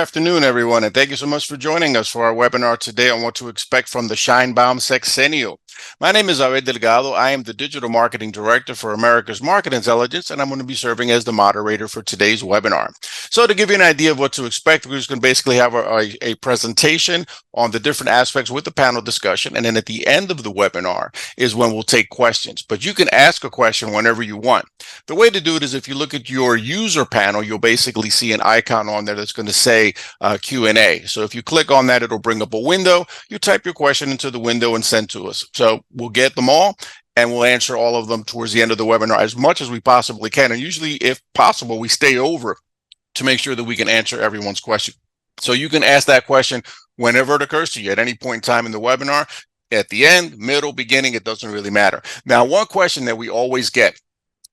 afternoon, everyone, and thank you so much for joining us for our webinar today on what to expect from the Sheinbaum Sexenio. My name is Abel Delgado. I am the Digital Marketing Director for America's Market Intelligence, and I'm going to be serving as the moderator for today's webinar. So to give you an idea of what to expect, we're just going to basically have a presentation on the different aspects with the panel discussion, and then at the end of the webinar is when we'll take questions. But you can ask a question whenever you want. The way to do it is if you look at your user panel, you'll basically see an icon on there that's going to say Q&A. So if you click on that, it'll bring up a window. You type your question into the window and send to us. So we'll get them all and we'll answer all of them towards the end of the webinar as much as we possibly can. And usually, if possible, we stay over to make sure that we can answer everyone's question. So you can ask that question whenever it occurs to you at any point in time in the webinar, at the end, middle, beginning, it doesn't really matter. Now, one question that we always get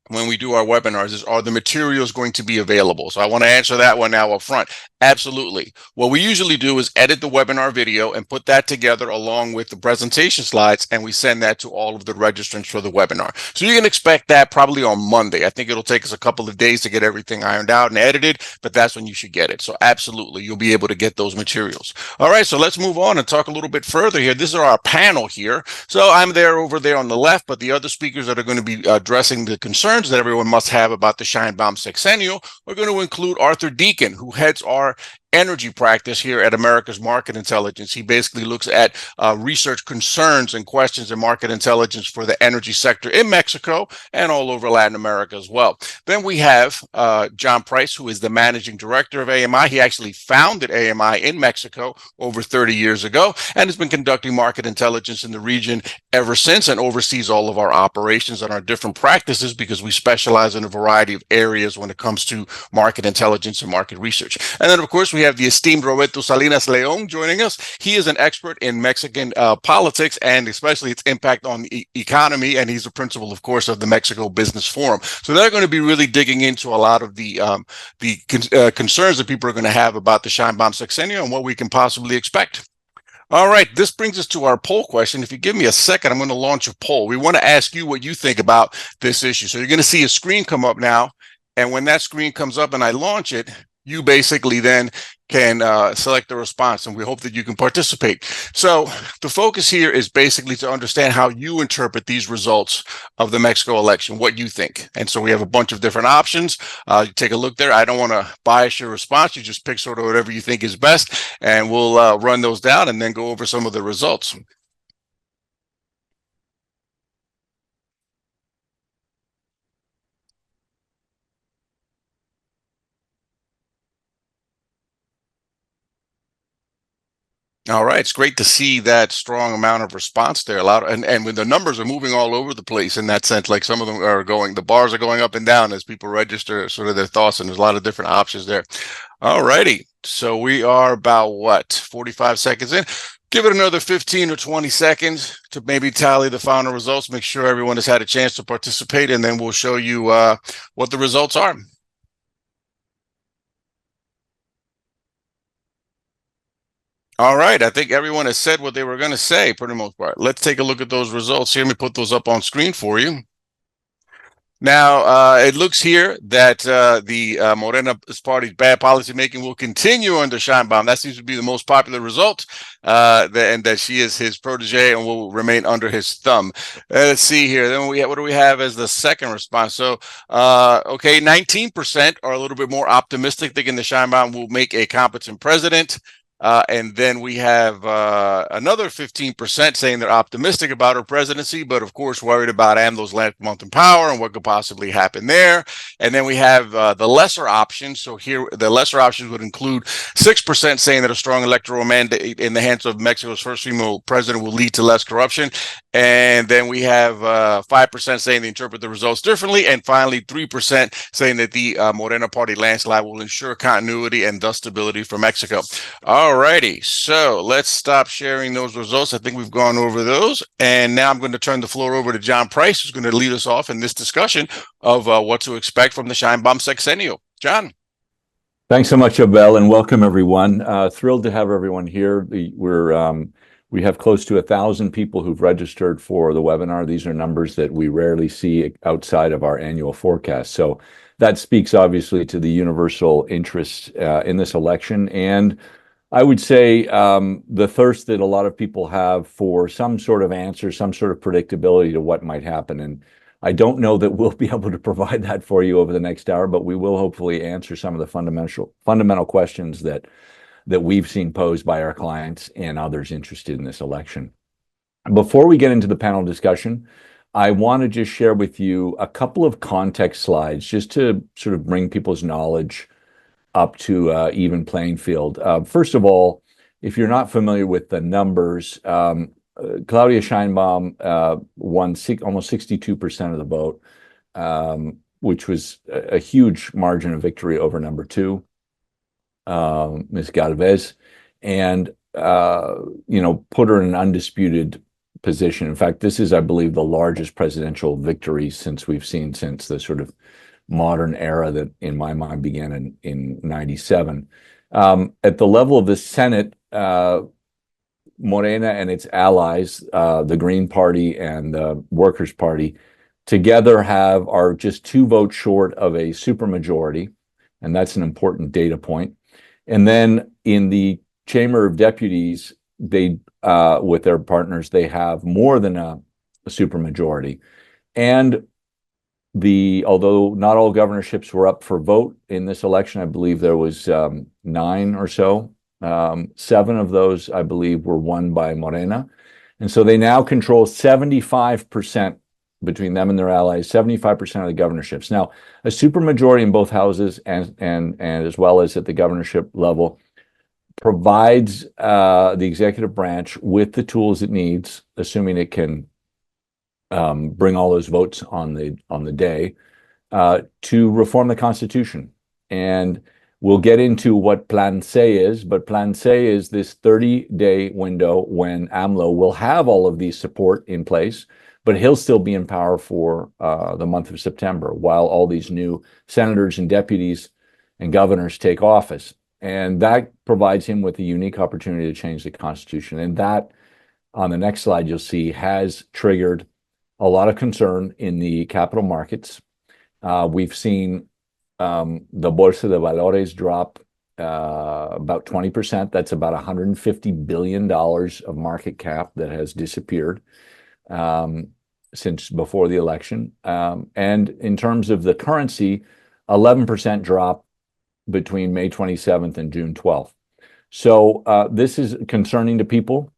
when we do our webinars is, are the materials going to be available? So I want to answer that one now up front. Absolutely. What we usually do is edit the webinar video and put that together along with the presentation slides, and we send that to all of the registrants for the webinar. So you can expect that probably on Monday. I think it'll take us a couple of days to get everything ironed out and edited, but that's when you should get it. So absolutely, you'll be able to get those materials. All right, so let's move on and talk a little bit further here. This is our panel here. So I'm over there on the left, but the other speakers that are going to be addressing the concerns that everyone must have about the Sheinbaum Sexenio are going to include Arthur Deacon, who heads our energy practice here at America's Market Intelligence. He basically looks at research concerns and questions in market intelligence for the energy sector in Mexico and all over Latin America as well. Then we have John Price, who is the managing director of AMI. He actually founded AMI in Mexico over 30 years ago and has been conducting market intelligence in the region ever since and oversees all of our operations and our different practices because we specialize in a variety of areas when it comes to market intelligence and market research. And then, of course, we have the esteemed Roberto Salinas Leon joining us. He is an expert in Mexican politics and especially its impact on the economy, and he's the principal, of course, of the Mexico Business Forum. So they're going to be really digging into a lot of the concerns that people are going to have about the Sheinbaum Sexenio and what we can possibly expect. All right, this brings us to our poll question. If you give me a second, I'm going to launch a poll. We want to ask you what you think about this issue. So you're going to see a screen come up now, and when that screen comes up and I launch it, you basically then can select the response, and we hope that you can participate. So the focus here is basically to understand how you interpret these results of the Mexico election, what you think. And so we have a bunch of different options. You take a look there. I don't want to bias your response. You just pick sort of whatever you think is best, and we'll run those down and then go over some of the results. All right, it's great to see that strong amount of response there. A lot, and when the numbers are moving all over the place in that sense, like some of them are going, the bars are going up and down as people register sort of their thoughts, and there's a lot of different options there. All righty, so we are about what, 45 seconds in. Give it another 15 or 20 seconds to maybe tally the final results. Make sure everyone has had a chance to participate, and then we'll show you what the results are. All right, I think everyone has said what they were going to say, for the most part. Let's take a look at those results here. Let me put those up on screen for you. Now, it looks here that the Morena party's bad policymaking will continue under Sheinbaum. That seems to be the most popular result, and that she is his protege and will remain under his thumb. Let's see here. Then what do we have as the second response? So, okay, 19% are a little bit more optimistic, thinking the Sheinbaum will make a competent president. And then we have another 15% saying they're optimistic about her presidency, but of course worried about AMLO's last month in power and what could possibly happen there. And then we have the lesser options. So here, the lesser options would include 6% saying that a strong electoral mandate in the hands of Mexico's first female president will lead to less corruption. And then we have 5% saying they interpret the results differently. And finally, 3% saying that the Morena party landslide will ensure continuity and thus stability for Mexico. All righty, so let's stop sharing those results. I think we've gone over those. And now I'm going to turn the floor over to John Price, who's going to lead us off in this discussion of what to expect from the Sheinbaum Sexenio. John. Thanks so much, Abel, and welcome everyone. Thrilled to have everyone here. We have close to 1,000 people who've registered for the webinar. These are numbers that we rarely see outside of our annual forecast. So that speaks obviously to the universal interest in this election. And I would say the thirst that a lot of people have for some sort of answer, some sort of predictability to what might happen. And I don't know that we'll be able to provide that for you over the next hour, but we will hopefully answer some of the fundamental questions that we've seen posed by our clients and others interested in this election. Before we get into the panel discussion, I want to just share with you a couple of context slides just to sort of bring people's knowledge up to even playing field. First of all, if you're not familiar with the numbers, Claudia Sheinbaum won almost 62% of the vote, which was a huge margin of victory over number two, Ms. Galvez, and put her in an undisputed position. In fact, this is, I believe, the largest presidential victory since the sort of modern era that, in my mind, began in 97. At the level of the Senate, Morena and its allies, the Green Party and the Workers' Party, together are just 2 votes short of a supermajority, and that's an important data point. And then in the Chamber of Deputies, they, with their partners, they have more than a supermajority. And although not all governorships were up for vote in this election, I believe there was 9 or so. 7 of those, I believe, were won by Morena. And so they now control 75%, between them and their allies, 75% of the governorships. Now, a supermajority in both houses and as well as at the governorship level provides the executive branch with the tools it needs, assuming it can bring all those votes on the day, to reform the Constitution. And we'll get into what Plan C is, but Plan C is this 30-day window when AMLO will have all of these support in place, but he'll still be in power for the month of September while all these new senators and deputies and governors take office. And that provides him with a unique opportunity to change the Constitution. And that, on the next slide, you'll see, has triggered a lot of concern in the capital markets. We've seen the Bolsa de Valores drop about 20%. That's about $150 billion of market cap that has disappeared since before the election. And in terms of the currency, 11% drop between May 27th and June 12th. So this is concerning to people.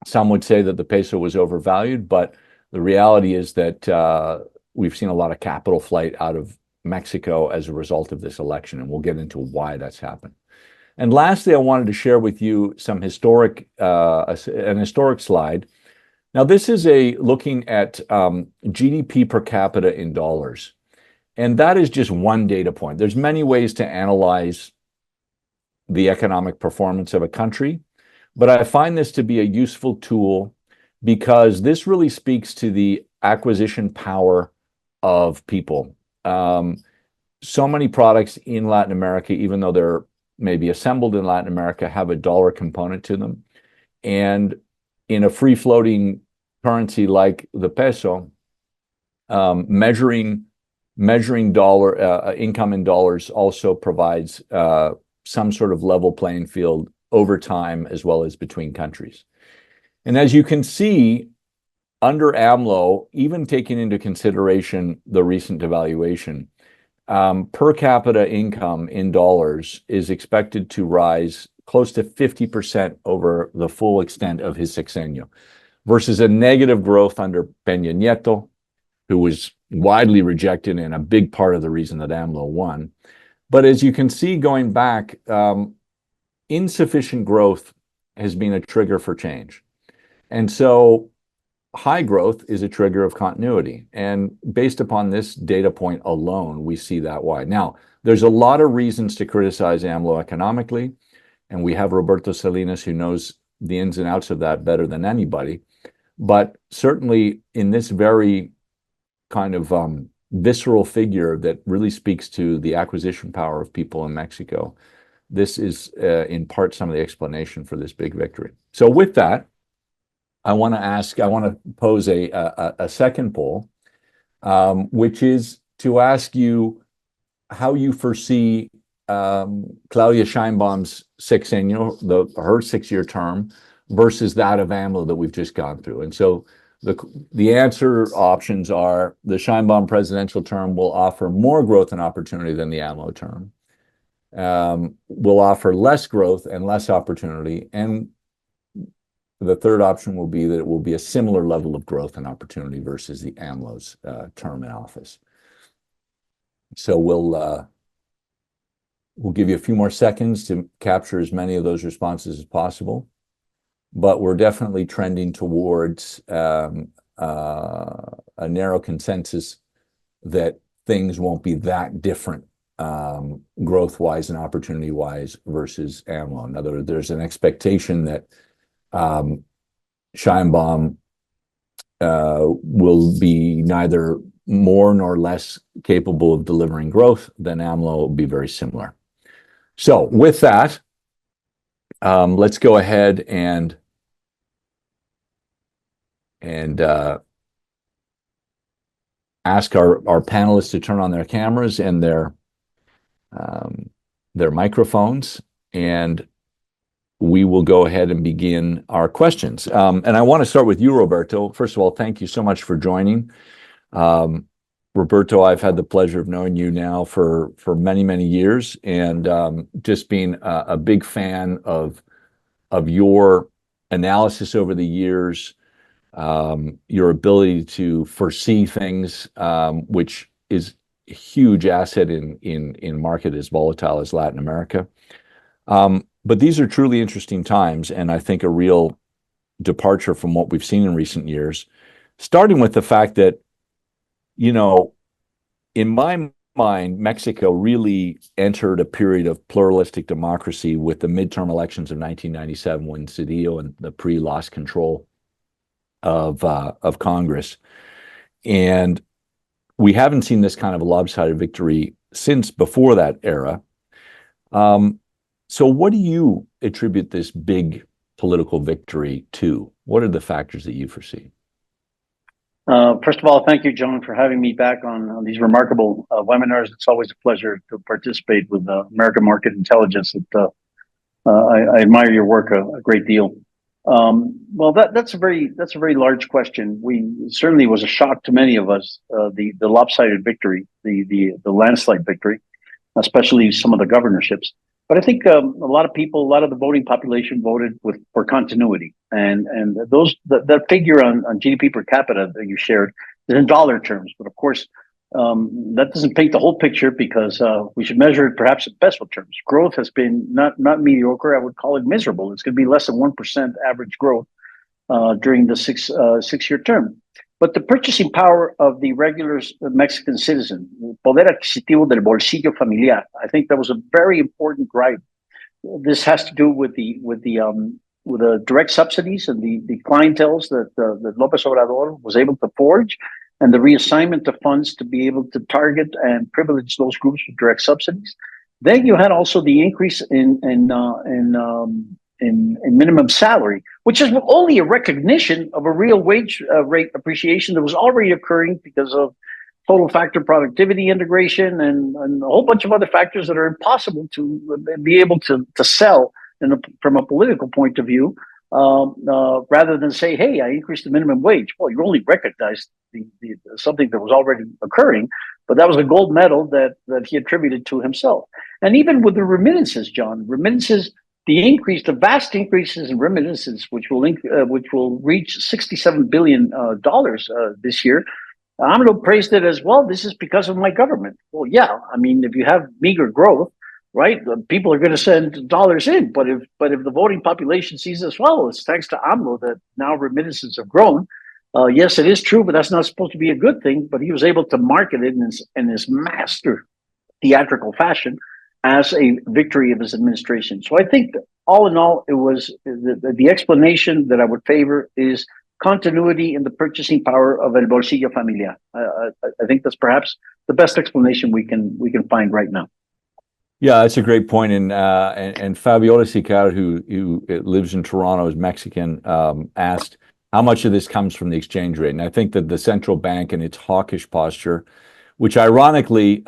Some would say that the peso was overvalued, but the reality is that we've seen a lot of capital flight out of Mexico as a result of this election, and we'll get into why that's happened. And lastly, I wanted to share with you an historic slide. Now, this is looking at GDP per capita in dollars, and that is just one data point. There's many ways to analyze the economic performance of a country, but I find this to be a useful tool because this really speaks to the acquisition power of people. So many products in Latin America, even though they're maybe assembled in Latin America, have a dollar component to them. And in a free-floating currency like the peso, measuring dollar income in dollars also provides some sort of level playing field over time as well as between countries. And as you can see, under AMLO, even taking into consideration the recent devaluation, per capita income in dollars is expected to rise close to 50% over the full extent of his sexenio, versus a negative growth under Peña Nieto, who was widely rejected and a big part of the reason that AMLO won. But as you can see, going back, insufficient growth has been a trigger for change. And so high growth is a trigger of continuity. And based upon this data point alone, we see that why. Now, there's a lot of reasons to criticize AMLO economically, and we have Roberto Salinas, who knows the ins and outs of that better than anybody. But certainly in this very kind of visceral figure that really speaks to the acquisition power of people in Mexico, this is in part some of the explanation for this big victory. So with that, I want to pose a second poll, which is to ask you, how you foresee Claudia Sheinbaum's sexenio, her 6-year term, versus that of AMLO that we've just gone through. And so the answer options are the Sheinbaum presidential term will offer more growth and opportunity than the AMLO term. Will offer less growth and less opportunity. And the third option will be that it will be a similar level of growth and opportunity versus the AMLO's term in office. So we'll give you a few more seconds to capture as many of those responses as possible. But we're definitely trending towards a narrow consensus that things won't be that different growth-wise and opportunity-wise versus AMLO. In other words, there's an expectation that Sheinbaum will be neither more nor less capable of delivering growth than AMLO. Will be very similar. So with that, let's go ahead and ask our panelists to turn on their cameras and their microphones, and we will go ahead and begin our questions. And I want to start with you, Roberto. First of all, thank you so much for joining. Roberto, I've had the pleasure of knowing you now for many, many years, and just being a big fan of your analysis over the years, your ability to foresee things, which is a huge asset in market as volatile as Latin America. But these are truly interesting times, and I think a real departure from what we've seen in recent years, starting with the fact that, you know, in my mind, Mexico really entered a period of pluralistic democracy with the midterm elections of 1997 when Cedillo and the PRI lost control of Congress. And we haven't seen this kind of a lopsided victory since before that era. So what do you attribute this big political victory to? What are the factors that you foresee? First of all, thank you, John, for having me back on these remarkable webinars. It's always a pleasure to participate with American Market Intelligence. I admire your work a great deal. Well, that's a very large question. We certainly was a shock to many of us, the lopsided victory, the landslide victory, especially some of the governorships. But I think a lot of people, a lot of the voting population voted for continuity, and that figure on GDP per capita that you shared is in dollar terms. But of course, that doesn't paint the whole picture, because we should measure it perhaps in peso terms. Growth has been not mediocre. I would call it miserable. It's going to be less than 1% average growth during the six-year term. But the purchasing power of the regular Mexican citizen, poder adquisitivo del bolsillo familiar, I think that was a very important driver. This has to do with the direct subsidies and the clienteles that López Obrador was able to forge, and the reassignment of funds to be able to target and privilege those groups with direct subsidies. Then you had also the increase in minimum salary, which is only a recognition of a real wage rate appreciation that was already occurring because of total factor productivity integration and a whole bunch of other factors that are impossible to be able to sell from a political point of view, rather than say, hey, I increased the minimum wage. Well, you only recognized something that was already occurring, but that was a gold medal that he attributed to himself. And even with the remittances, John, the vast increases in remittances, which will reach $67 billion this year. AMLO praised it as, well, this is because of my government. Well, yeah, I mean, if you have meager growth, right, people are going to send dollars in. But if the voting population sees as, well, it's thanks to AMLO that now remittances have grown. Yes, it is true, but that's not supposed to be a good thing. But he was able to market it in his master theatrical fashion as a victory of his administration. So I think that all in all, it was the explanation that I would favor is continuity in the purchasing power of el bolsillo familiar. I think that's perhaps the best explanation we can find right now. Yeah, that's a great point. And Fabiola Sicar, who lives in Toronto, is Mexican, asked how much of this comes from the exchange rate. And I think that the central bank and its hawkish posture, which ironically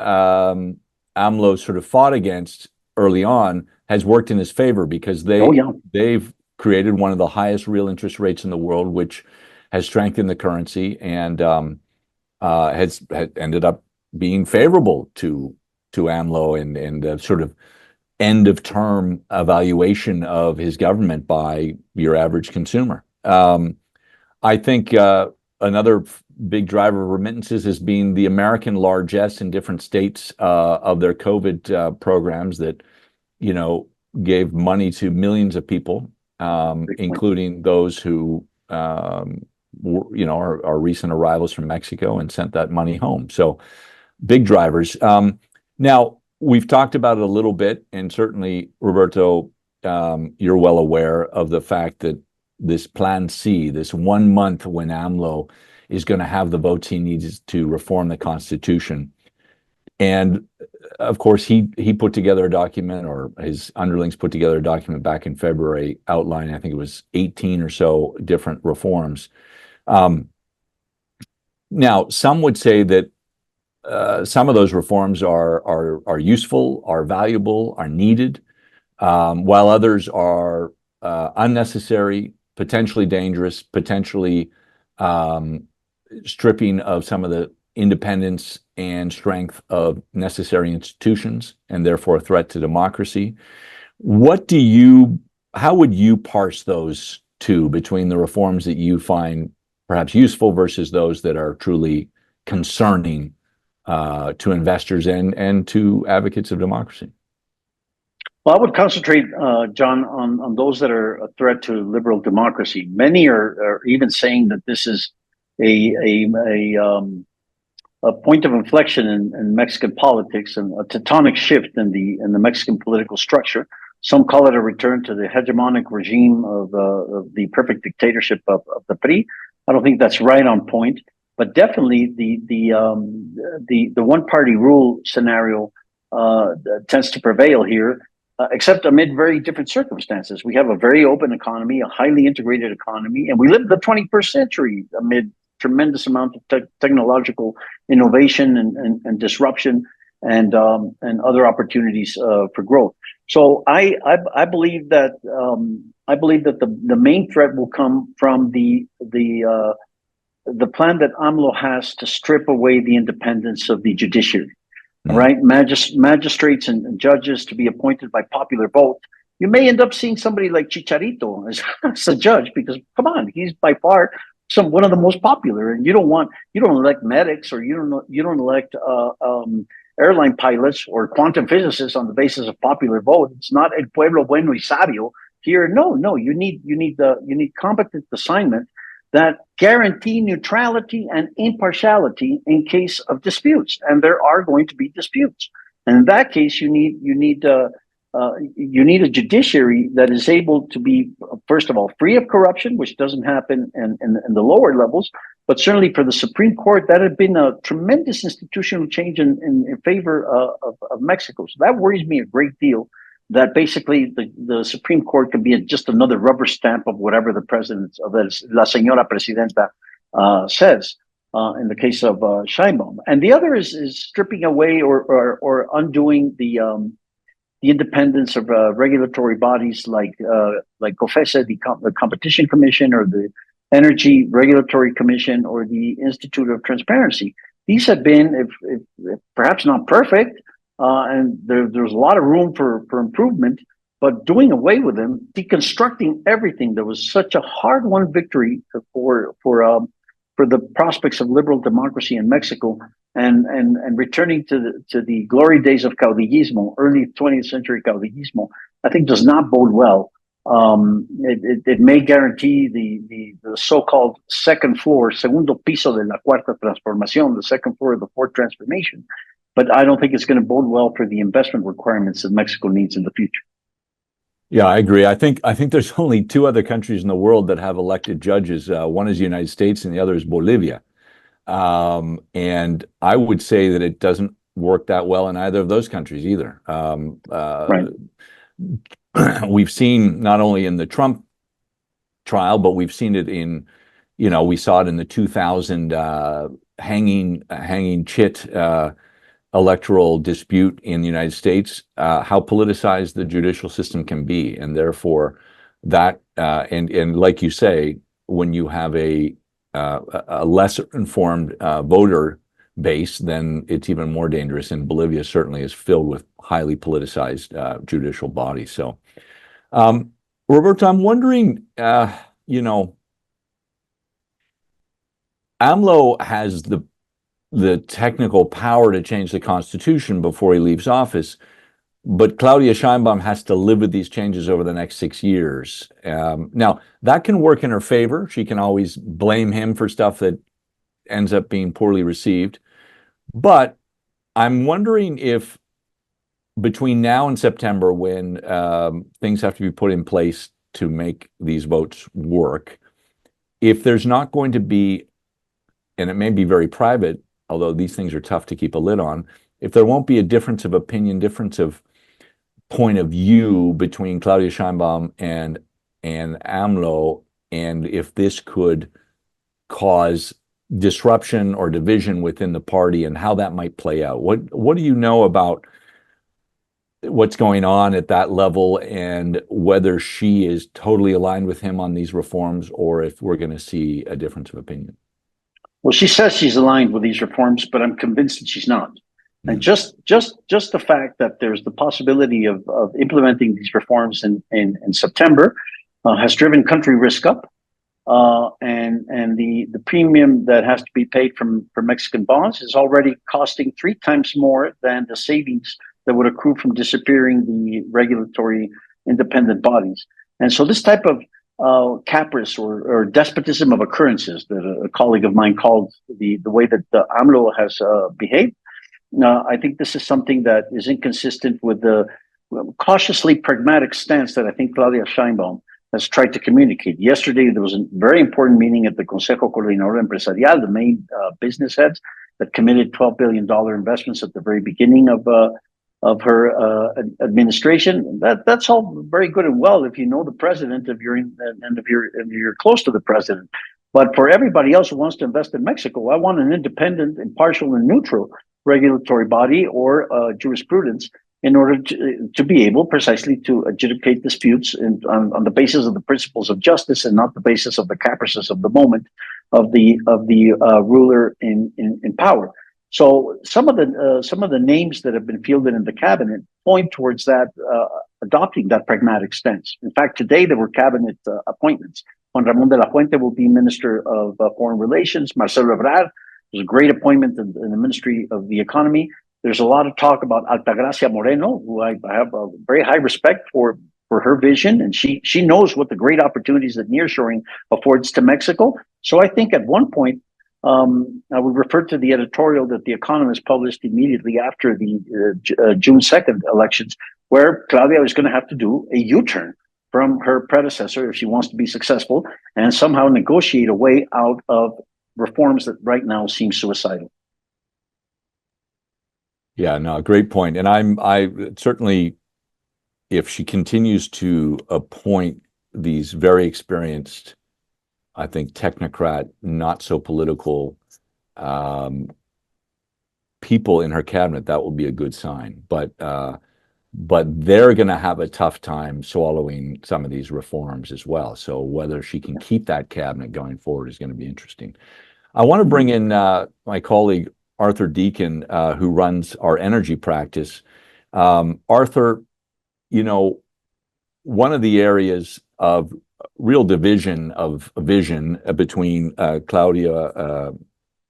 AMLO sort of fought against early on has worked in his favor, because they've created one of the highest real interest rates in the world, which has strengthened the currency and has ended up being favorable to AMLO and the sort of end of term evaluation of his government by your average consumer. I think another big driver of remittances has been the American largesse in different states of their COVID programs that, gave money to millions of people, including those who, are recent arrivals from Mexico and sent that money home. So big drivers. Now, we've talked about it a little bit, and certainly, Roberto, you're well aware of the fact that this Plan C, this 1 month when AMLO is going to have the votes he needs to reform the Constitution. And of course, he put together a document, or his underlings put together a document back in February outlining, I think it was 18 or so different reforms. Now, some would say that some of those reforms are useful, are valuable, are needed, while others are unnecessary, potentially dangerous, potentially stripping of some of the independence and strength of necessary institutions, and therefore a threat to democracy. How would you parse those two between the reforms that you find perhaps useful versus those that are truly concerning to investors and to advocates of democracy? Well, I would concentrate, John, on those that are a threat to liberal democracy. Many are even saying that this is a point of inflection in Mexican politics and a tectonic shift in the Mexican political structure. Some call it a return to the hegemonic regime of the perfect dictatorship of the PRI. I don't think that's right on point, but definitely the one party rule scenario tends to prevail here. Except amid very different circumstances. We have a very open economy, a highly integrated economy, and we live in the 21st century amid tremendous amount of technological innovation and disruption and other opportunities for growth. So I believe that the main threat will come from the plan that AMLO has to strip away the independence of the judiciary. Right, magistrates and judges to be appointed by popular vote. You may end up seeing somebody like Chicharito as a judge, because come on, he's by far one of the most popular. And you don't elect medics, or you don't elect airline pilots or quantum physicists on the basis of popular vote. It's not el pueblo bueno y sabio here. No, you need competent assignment that guarantee neutrality and impartiality in case of disputes, and there are going to be disputes. And in that case, you need a judiciary that is able to be, first of all, free of corruption, which doesn't happen in the lower levels, but certainly for the Supreme Court, that had been a tremendous institutional change in favor of Mexico. So that worries me a great deal, that basically the Supreme Court could be just another rubber stamp of whatever the president, of La Señora Presidenta, says in the case of Sheinbaum. And the other is stripping away or undoing the independence of regulatory bodies like COFECE, the Competition Commission, or the Energy Regulatory Commission, or the Institute of Transparency. These have been, if perhaps not perfect, and there's a lot of room for improvement, but doing away with them, deconstructing everything that was such a hard-won victory for the prospects of liberal democracy in Mexico, and returning to the glory days of caudillismo, early 20th century caudillismo, I think does not bode well. It may guarantee the so-called second floor, segundo piso de la cuarta transformación, the second floor of the fourth transformation. But I don't think it's going to bode well for the investment requirements that Mexico needs in the future. Yeah, I agree. I think there's only two other countries in the world that have elected judges. One is the United States, and the other is Bolivia. And I would say that it doesn't work that well in either of those countries either. Right. We've seen not only in the Trump trial, but we've seen it in, we saw it in the 2000 hanging chit electoral dispute in the United States, how politicized the judicial system can be, and therefore that and like you say, when you have a lesser informed voter base, then it's even more dangerous. And Bolivia certainly is filled with highly politicized judicial bodies. So, Roberto, I'm wondering, you know, AMLO has the technical power to change the Constitution before he leaves office, but Claudia Sheinbaum has to live with these changes over the next 6 years. Now, that can work in her favor. She can always blame him for stuff that ends up being poorly received. But I'm wondering if between now and September, when things have to be put in place to make these votes work, if there's not going to be, and it may be very private, although these things are tough to keep a lid on, if there won't be a difference of opinion, difference of point of view between Claudia Sheinbaum and AMLO, and if this could cause disruption or division within the party and how that might play out. What do you know about what's going on at that level, and whether she is totally aligned with him on these reforms, or if we're going to see a difference of opinion? Well, she says she's aligned with these reforms, but I'm convinced that she's not. And just the fact that there's the possibility of implementing these reforms in September has driven country risk up, and the premium that has to be paid for Mexican bonds is already costing 3 times more than the savings that would accrue from disappearing the regulatory independent bodies. And so this type of caprice or despotism of occurrences that a colleague of mine called the way that the AMLO has behaved, I think this is something that is inconsistent with the cautiously pragmatic stance that I think Claudia Sheinbaum has tried to communicate. Yesterday, there was a very important meeting at the Consejo Coordinador Empresarial, the main business heads that committed $12 billion investments at the very beginning of her administration. That's all very good and well if you know the president, if you're close to the president. But for everybody else who wants to invest in Mexico, I want an independent, impartial, and neutral regulatory body or jurisprudence in order to be able precisely to adjudicate disputes on the basis of the principles of justice and not the basis of the caprices of the moment of the ruler in power. So some of the names that have been fielded in the cabinet point towards that adopting that pragmatic stance. In fact, today there were cabinet appointments. Juan Ramón de la Fuente will be Minister of Foreign Relations. Marcelo Ebrard was a great appointment in the Ministry of the Economy. There's a lot of talk about Altagracia Moreno, who I have a very high respect for her vision, and she knows what the great opportunities that nearshoring affords to Mexico. So I think at one point, I would refer to the editorial that The Economist published immediately after the June 2nd elections, where Claudia is going to have to do a U-turn from her predecessor if she wants to be successful and somehow negotiate a way out of reforms that right now seem suicidal. Yeah, no, great point. And I certainly, if she continues to appoint these very experienced, I think, technocrat, not so political people in her cabinet, that will be a good sign. But they're going to have a tough time swallowing some of these reforms as well. So whether she can keep that cabinet going forward is going to be interesting. I want to bring in my colleague, Arthur Deacon, who runs our energy practice. Arthur, you know, one of the areas of real division of vision between Claudia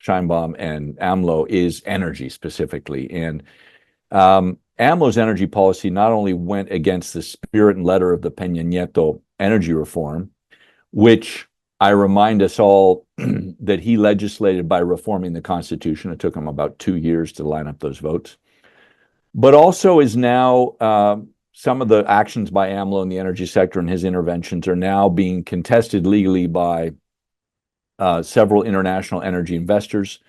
Sheinbaum and AMLO is energy specifically. And AMLO's energy policy not only went against the spirit and letter of the Peña Nieto energy reform, which I remind us all that he legislated by reforming the Constitution. It took him about 2 years to line up those votes. But also is now some of the actions by AMLO in the energy sector and his interventions are now being contested legally by several international energy investors.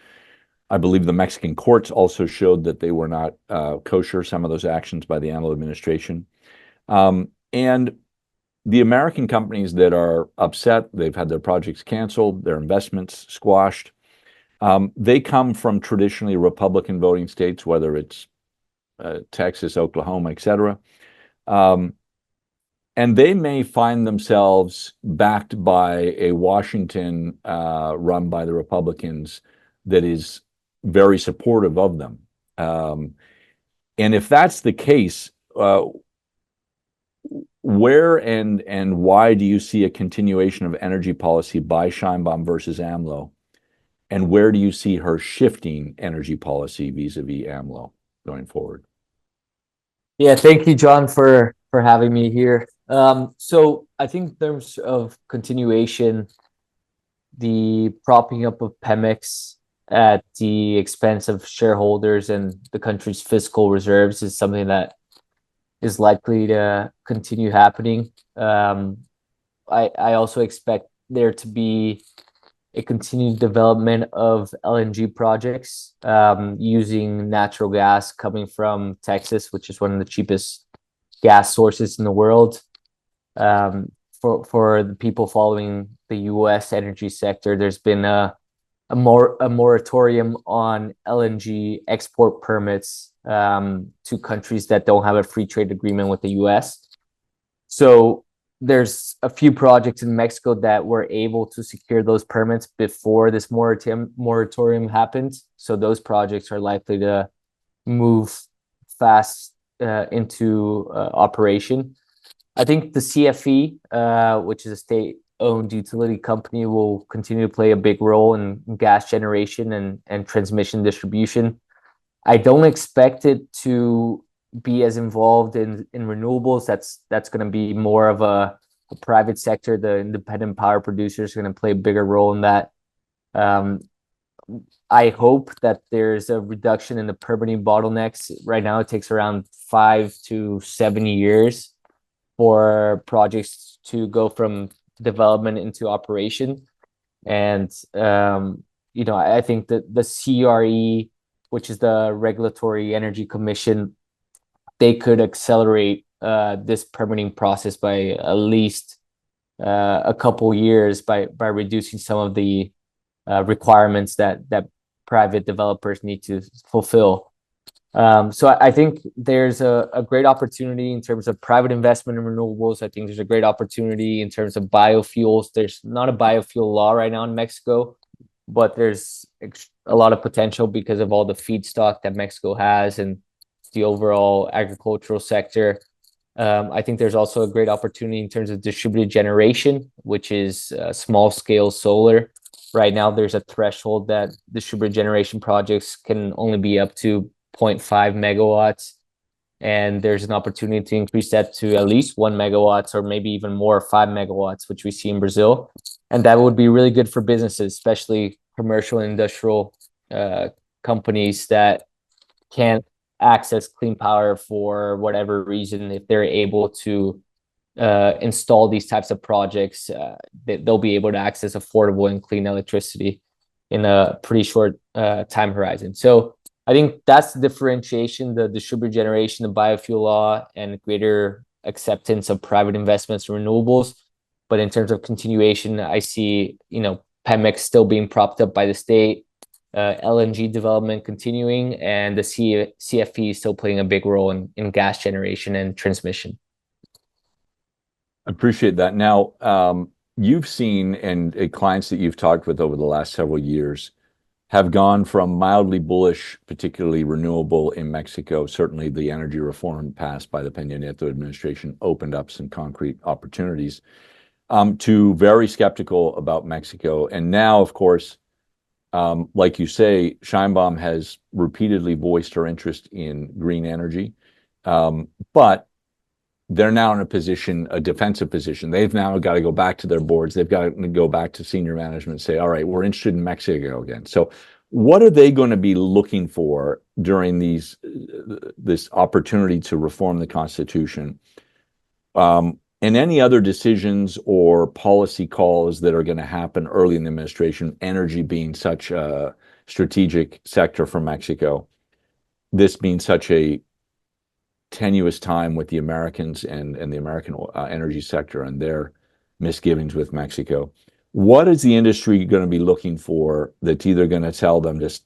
I believe the Mexican courts also showed that they were not kosher, some of those actions by the AMLO administration. And the American companies that are upset, they've had their projects canceled, their investments squashed. They come from traditionally Republican voting states, whether it's Texas, Oklahoma, et cetera. And they may find themselves backed by a Washington run by the Republicans that is very supportive of them. And if that's the case, where and why do you see a continuation of energy policy by Sheinbaum versus AMLO? And where do you see her shifting energy policy vis-a-vis AMLO going forward? Yeah, thank you, John, for having me here. So I think in terms of continuation, the propping up of Pemex at the expense of shareholders and the country's fiscal reserves is something that is likely to continue happening. I also expect there to be a continued development of LNG projects using natural gas coming from Texas, which is one of the cheapest gas sources in the world. For the people following the U.S. energy sector, there's been a moratorium on LNG export permits to countries that don't have a free trade agreement with the U.S. So there's a few projects in Mexico that were able to secure those permits before this moratorium happened. So those projects are likely to move fast into operation. I think the CFE, which is a state-owned utility company, will continue to play a big role in gas generation and transmission distribution. I don't expect it to be as involved in renewables. That's going to be more of a private sector. The independent power producers are going to play a bigger role in that. I hope that there's a reduction in the permitting bottlenecks. Right now, it takes around 5 to 7 years for projects to go from development into operation. And, I think that the CRE, which is the Regulatory Energy Commission, they could accelerate this permitting process by at least a couple years by reducing some of the requirements that private developers need to fulfill. So I think there's a great opportunity in terms of private investment in renewables. I think there's a great opportunity in terms of biofuels. There's not a biofuel law right now in Mexico, but there's a lot of potential because of all the feedstock that Mexico has and the overall agricultural sector. I think there's also a great opportunity in terms of distributed generation, which is small scale solar. Right now, there's a threshold that distributed generation projects can only be up to 0.5 megawatts. And there's an opportunity to increase that to at least 1 megawatts or maybe even more, 5 megawatts, which we see in Brazil. And that would be really good for businesses, especially commercial and industrial companies that can't access clean power for whatever reason. If they're able to install these types of projects, they'll be able to access affordable and clean electricity in a pretty short time horizon. So I think that's the differentiation, the distributed generation, the biofuel law, and greater acceptance of private investments in renewables. But in terms of continuation, I see, Pemex still being propped up by the state, LNG development continuing, and the CFE still playing a big role in gas generation and transmission. I appreciate that. Now, you've seen, and clients that you've talked with over the last several years have gone from mildly bullish, particularly renewable in Mexico. Certainly the energy reform passed by the Peña Nieto administration opened up some concrete opportunities, to very skeptical about Mexico. And now, of course, like you say, Sheinbaum has repeatedly voiced her interest in green energy, but they're now in a defensive position. They've now got to go back to their boards. They've got to go back to senior management and say, all right, we're interested in Mexico again. So what are they going to be looking for during this opportunity to reform the Constitution? And any other decisions or policy calls that are going to happen early in the administration, energy being such a strategic sector for Mexico, this being such a tenuous time with the Americans and the American energy sector and their misgivings with Mexico. What is the industry going to be looking for that's either going to tell them just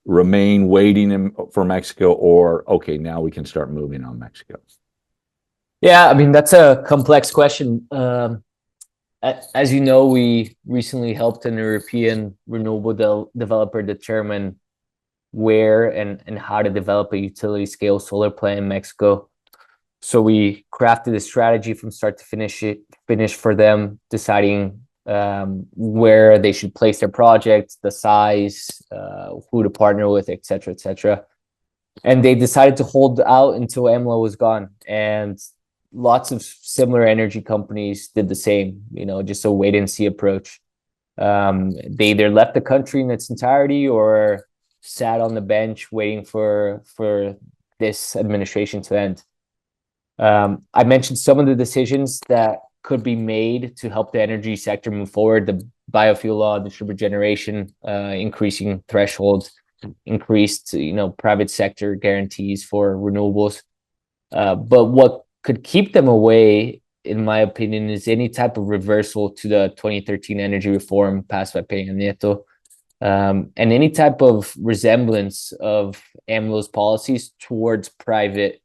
remain waiting for Mexico, or okay, now we can start moving on Mexico? Yeah, I mean, that's a complex question. As you know, we recently helped an European renewable developer determine where and how to develop a utility scale solar plant in Mexico. So we crafted a strategy from start to finish for them, deciding where they should place their project, the size, who to partner with, et cetera, et cetera. And they decided to hold out until AMLO was gone. And lots of similar energy companies did the same, just a wait and see approach. They either left the country in its entirety or sat on the bench waiting for this administration to end. I mentioned some of the decisions that could be made to help the energy sector move forward: the biofuel law, distributed generation, increasing thresholds, increased, private sector guarantees for renewables. But what could keep them away, in my opinion, is any type of reversal to the 2013 energy reform passed by Peña Nieto, and any type of resemblance of AMLO's policies towards private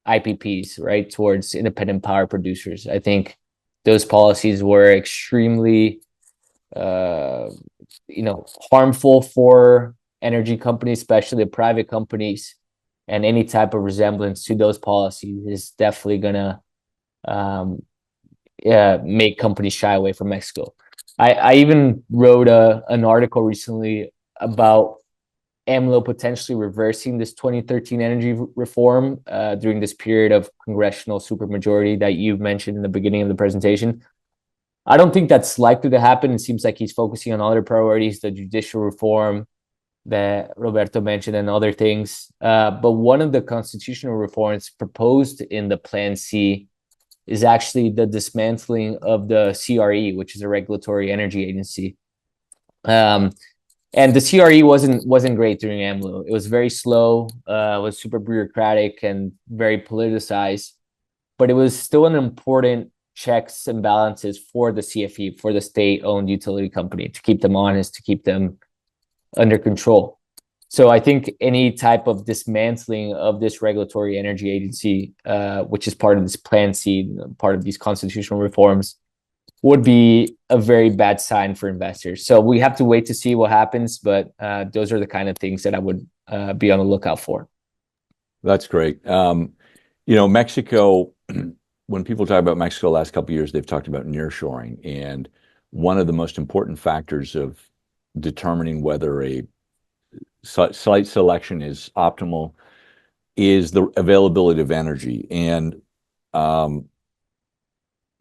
IPPs, right, towards independent power producers. I think those policies were extremely, harmful for energy companies, especially the private companies, and any type of resemblance to those policies is definitely gonna make companies shy away from Mexico. I even wrote an article recently about AMLO potentially reversing this 2013 energy reform during this period of congressional supermajority that you mentioned in the beginning of the presentation. I don't think that's likely to happen. It seems like he's focusing on other priorities, the judicial reform that Roberto mentioned and other things. But one of the constitutional reforms proposed in the Plan C is actually the dismantling of the CRE, which is a regulatory energy agency. And the CRE wasn't great during AMLO. It was very slow, was super bureaucratic and very politicized, but it was still an important checks and balances for the CFE, for the state-owned utility company, to keep them honest, to keep them under control. So I think any type of dismantling of this regulatory energy agency, which is part of this Plan C, part of these constitutional reforms, would be a very bad sign for investors. So we have to wait to see what happens, but those are the kind of things that I would be on the lookout for. That's great. Mexico, when people talk about Mexico the last couple of years, they've talked about nearshoring. And one of the most important factors of determining whether a site selection is optimal is the availability of energy. And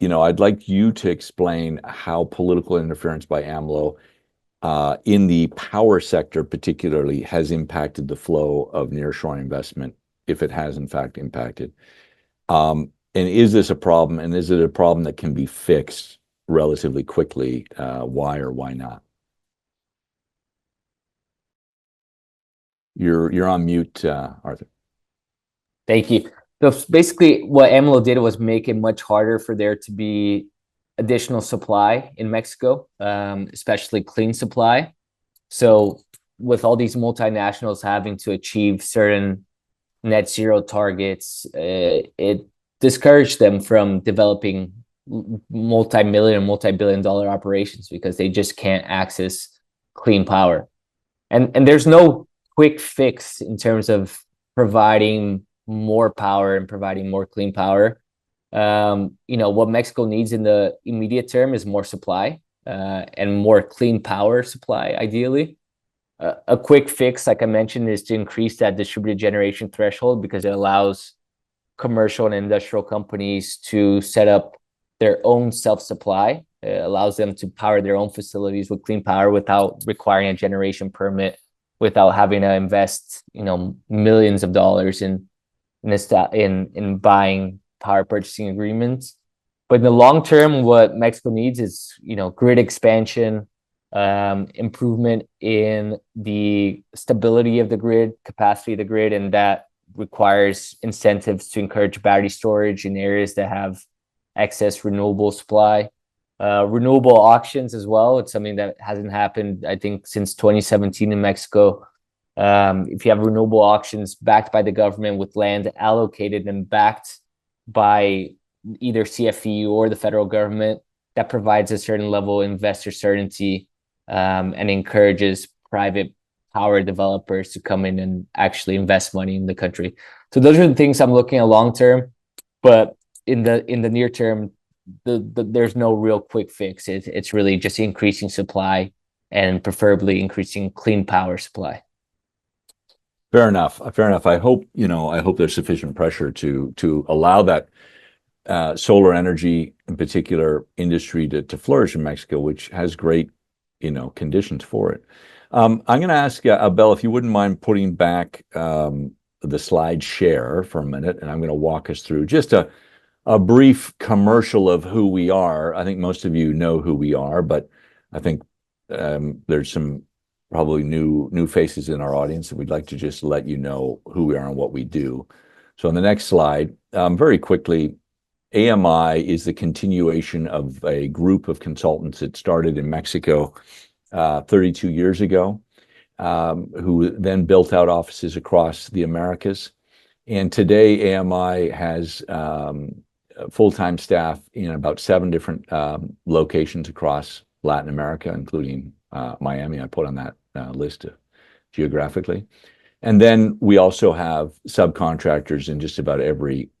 I'd like you to explain how political interference by AMLO in the power sector particularly has impacted the flow of nearshoring investment, if it has in fact impacted. And is this a problem, and is it a problem that can be fixed relatively quickly? Why or why not? You're on mute, Arthur. Thank you. So basically, what AMLO did was make it much harder for there to be additional supply in Mexico, especially clean supply. So with all these multinationals having to achieve certain net zero targets, it discouraged them from developing multi-million, multi-billion-dollar operations because they just can't access clean power. And there's no quick fix in terms of providing more power and providing more clean power. What Mexico needs in the immediate term is more supply and more clean power supply, ideally. A quick fix, like I mentioned, is to increase that distributed generation threshold because it allows commercial and industrial companies to set up their own self-supply. It allows them to power their own facilities with clean power without requiring a generation permit, without having to invest, millions of dollars in buying power purchasing agreements. But in the long term, what Mexico needs is, grid expansion, improvement in the stability of the grid, capacity of the grid, and that requires incentives to encourage battery storage in areas that have excess renewable supply. Renewable auctions as well. It's something that hasn't happened, I think, since 2017 in Mexico. If you have renewable auctions backed by the government with land allocated and backed by either CFE or the federal government, that provides a certain level of investor certainty, and encourages private power developers to come in and actually invest money in the country. So those are the things I'm looking at long term, but in the near term, there's no real quick fix. It's really just increasing supply and preferably increasing clean power supply. Fair enough. Fair enough. I hope there's sufficient pressure to allow that solar energy, in particular, industry to flourish in Mexico, which has great, conditions for it. I'm going to ask Abel if you wouldn't mind putting back the slide share for a minute, and I'm going to walk us through just a brief commercial of who we are. I think most of you know who we are, but I think there's some probably new faces in our audience, and we'd like to just let you know who we are and what we do. So on the next slide, very quickly, AMI is the continuation of a group of consultants that started in Mexico 32 years ago, who then built out offices across the Americas. And today, AMI has full-time staff in about 7 different locations across Latin America, including Miami. I put on that list geographically. And then we also have subcontractors in just about every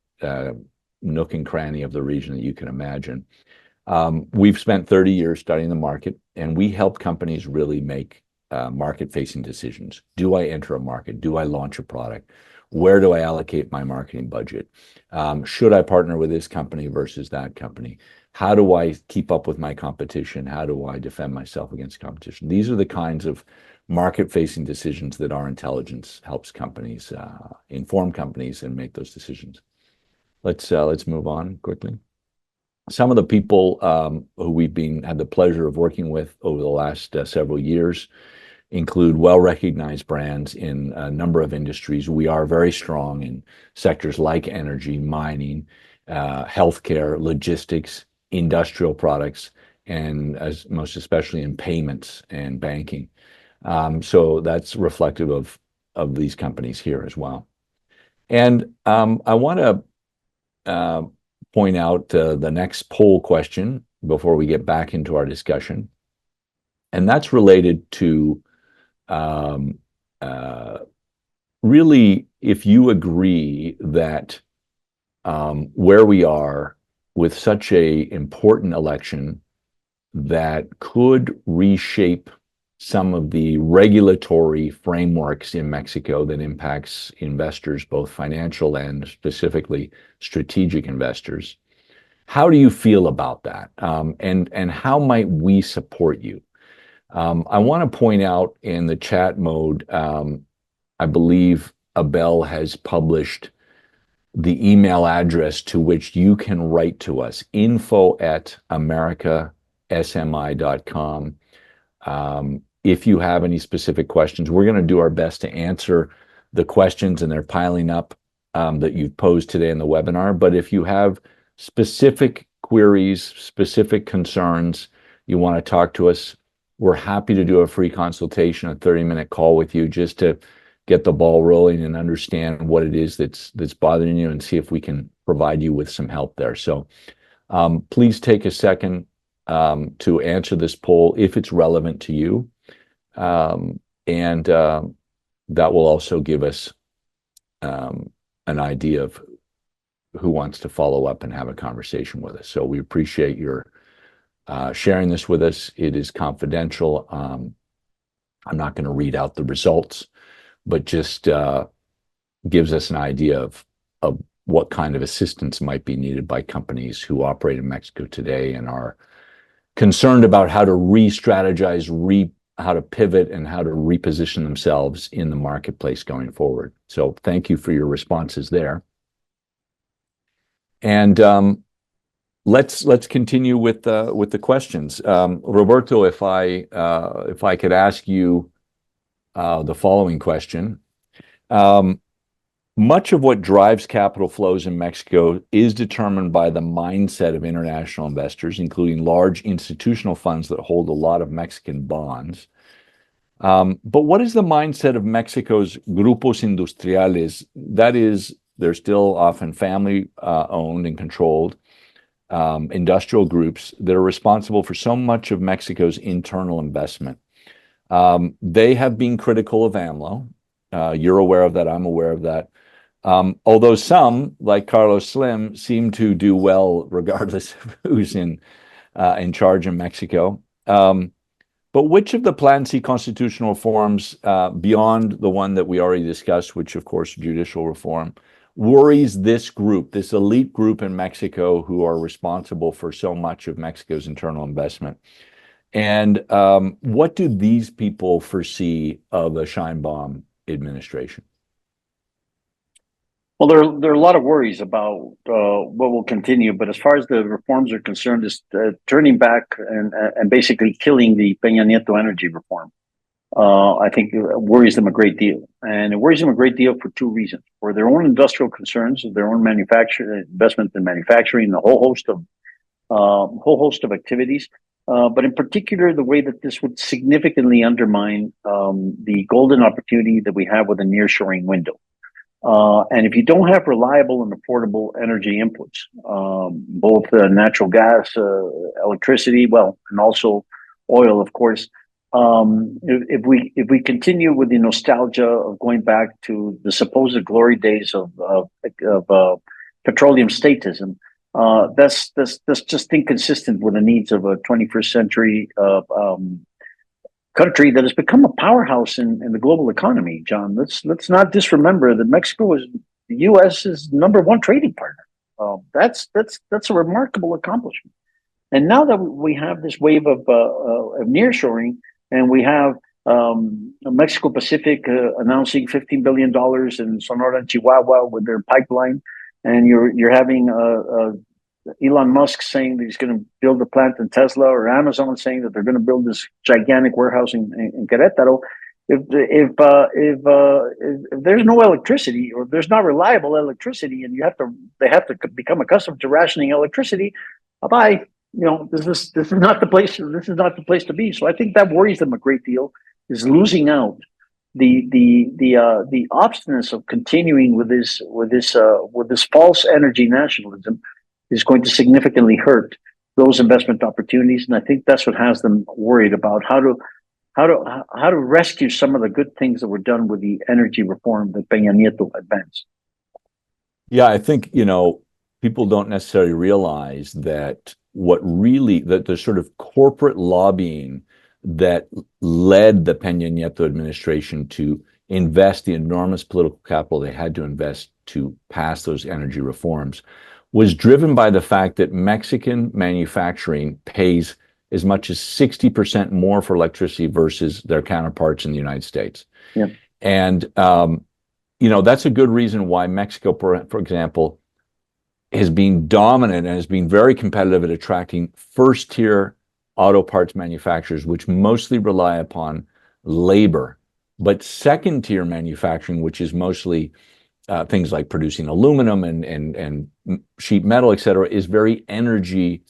nook and cranny of the region that you can imagine. We've spent 30 years studying the market, and we help companies really make market-facing decisions. Do I enter a market? Do I launch a product? Where do I allocate my marketing budget? Should I partner with this company versus that company? How do I keep up with my competition? How do I defend myself against competition? These are the kinds of market-facing decisions that our intelligence helps companies, inform companies, and make those decisions. Let's move on quickly. Some of the people who we've had the pleasure of working with over the last several years include well-recognized brands in a number of industries. We are very strong in sectors like energy, mining, healthcare, logistics, industrial products, and most especially in payments and banking. So that's reflective of these companies here as well. And I want to point out the next poll question before we get back into our discussion. And that's related to really, if you agree that where we are with such an important election that could reshape some of the regulatory frameworks in Mexico that impacts investors, both financial and specifically strategic investors. How do you feel about that? And how might we support you? I want to point out in the chat mode, I believe Abel has published the email address to which you can write to us, info@americasmi.com. If you have any specific questions, we're going to do our best to answer the questions, and they're piling up that you've posed today in the webinar. But if you have specific queries, specific concerns, you want to talk to us, we're happy to do a free consultation, a 30-minute call with you just to get the ball rolling and understand what it is that's bothering you and see if we can provide you with some help there. So please take a second to answer this poll if it's relevant to you. And that will also give us an idea of who wants to follow up and have a conversation with us. So we appreciate your sharing this with us. It is confidential. I'm not going to read out the results, but just gives us an idea of what kind of assistance might be needed by companies who operate in Mexico today and are concerned about how to re-strategize, how to pivot, and how to reposition themselves in the marketplace going forward. So thank you for your responses there. And let's continue with the questions. Roberto, if I could ask you the following question. much of what drives capital flows in Mexico is determined by the mindset of international investors, including large institutional funds that hold a lot of Mexican bonds. But what is the mindset of Mexico's grupos industriales? That is, they're still often family owned and controlled industrial groups that are responsible for so much of Mexico's internal investment. They have been critical of AMLO. You're aware of that. I'm aware of that. Although some, like Carlos Slim, seem to do well regardless of who's in charge in Mexico. But which of the Plan C constitutional reforms, beyond the one that we already discussed, which of course judicial reform, worries this group, this elite group in Mexico who are responsible for so much of Mexico's internal investment? And what do these people foresee of the Sheinbaum administration? Well, there are a lot of worries about what will continue, but as far as the reforms are concerned, is turning back and basically killing the Peña Nieto energy reform. I think it worries them a great deal, and it worries them a great deal for two reasons: for their own industrial concerns, their own manufacturing investment in manufacturing, a whole host of activities. But in particular, the way that this would significantly undermine the golden opportunity that we have with a nearshoring window. And if you don't have reliable and affordable energy inputs, both natural gas, electricity, and also oil, of course, if we continue with the nostalgia of going back to the supposed glory days of petroleum statism, that's just inconsistent with the needs of a 21st century country that has become a powerhouse in the global economy. John, let's not disremember that Mexico is the U.S.'s #1 trading partner. That's a remarkable accomplishment. And now that we have this wave of nearshoring, and we have Mexico Pacific announcing $15 billion in Sonora and Chihuahua with their pipeline, and you're having Elon Musk saying that he's going to build a plant in Tesla, or Amazon saying that they're going to build this gigantic warehouse in Querétaro. If there's no electricity, or there's not reliable electricity, and they have to become accustomed to rationing electricity, bye. This is not the place. This is not the place to be. So I think that worries them a great deal. Is losing out. The obstinance of continuing with this false energy nationalism is going to significantly hurt those investment opportunities, and I think that's what has them worried about how to rescue some of the good things that were done with the energy reform that Peña Nieto advanced. Yeah, I think people don't necessarily realize that the sort of corporate lobbying that led the Peña Nieto administration to invest the enormous political capital they had to invest to pass those energy reforms was driven by the fact that Mexican manufacturing pays as much as 60% more for electricity versus their counterparts in the United States. Yeah. And, that's a good reason why Mexico, for example, has been dominant and has been very competitive at attracting first-tier auto parts manufacturers, which mostly rely upon labor, but second-tier manufacturing, which is mostly things like producing aluminum and sheet metal, et cetera, is very energy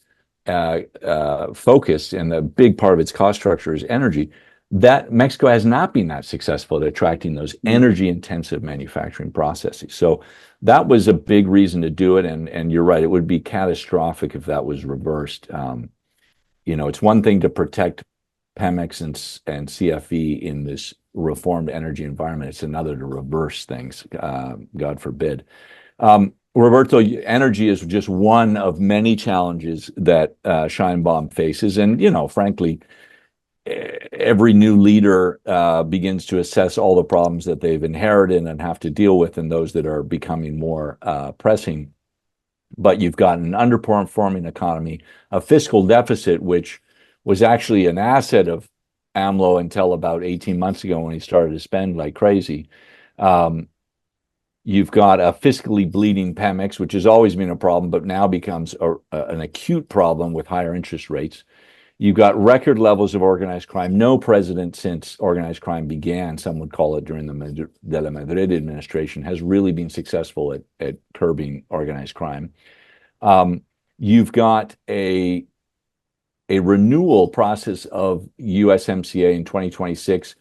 focused, and a big part of its cost structure is energy. That Mexico has not been that successful at attracting those energy-intensive manufacturing processes. So that was a big reason to do it, and you're right, it would be catastrophic if that was reversed. It's one thing to protect Pemex and CFE in this reformed energy environment. It's another to reverse things, God forbid. Roberto, energy is just one of many challenges that Sheinbaum faces. And, frankly, every new leader begins to assess all the problems that they've inherited and have to deal with, and those that are becoming more pressing. But you've got an underperforming economy, a fiscal deficit, which was actually an asset of AMLO until about 18 months ago when he started to spend like crazy. You've got a fiscally bleeding Pemex, which has always been a problem, but now becomes an acute problem with higher interest rates. You've got record levels of organized crime. No president since organized crime began, some would call it during the De la Madrid administration, has really been successful at curbing organized crime. You've got a renewal process of USMCA in 2026,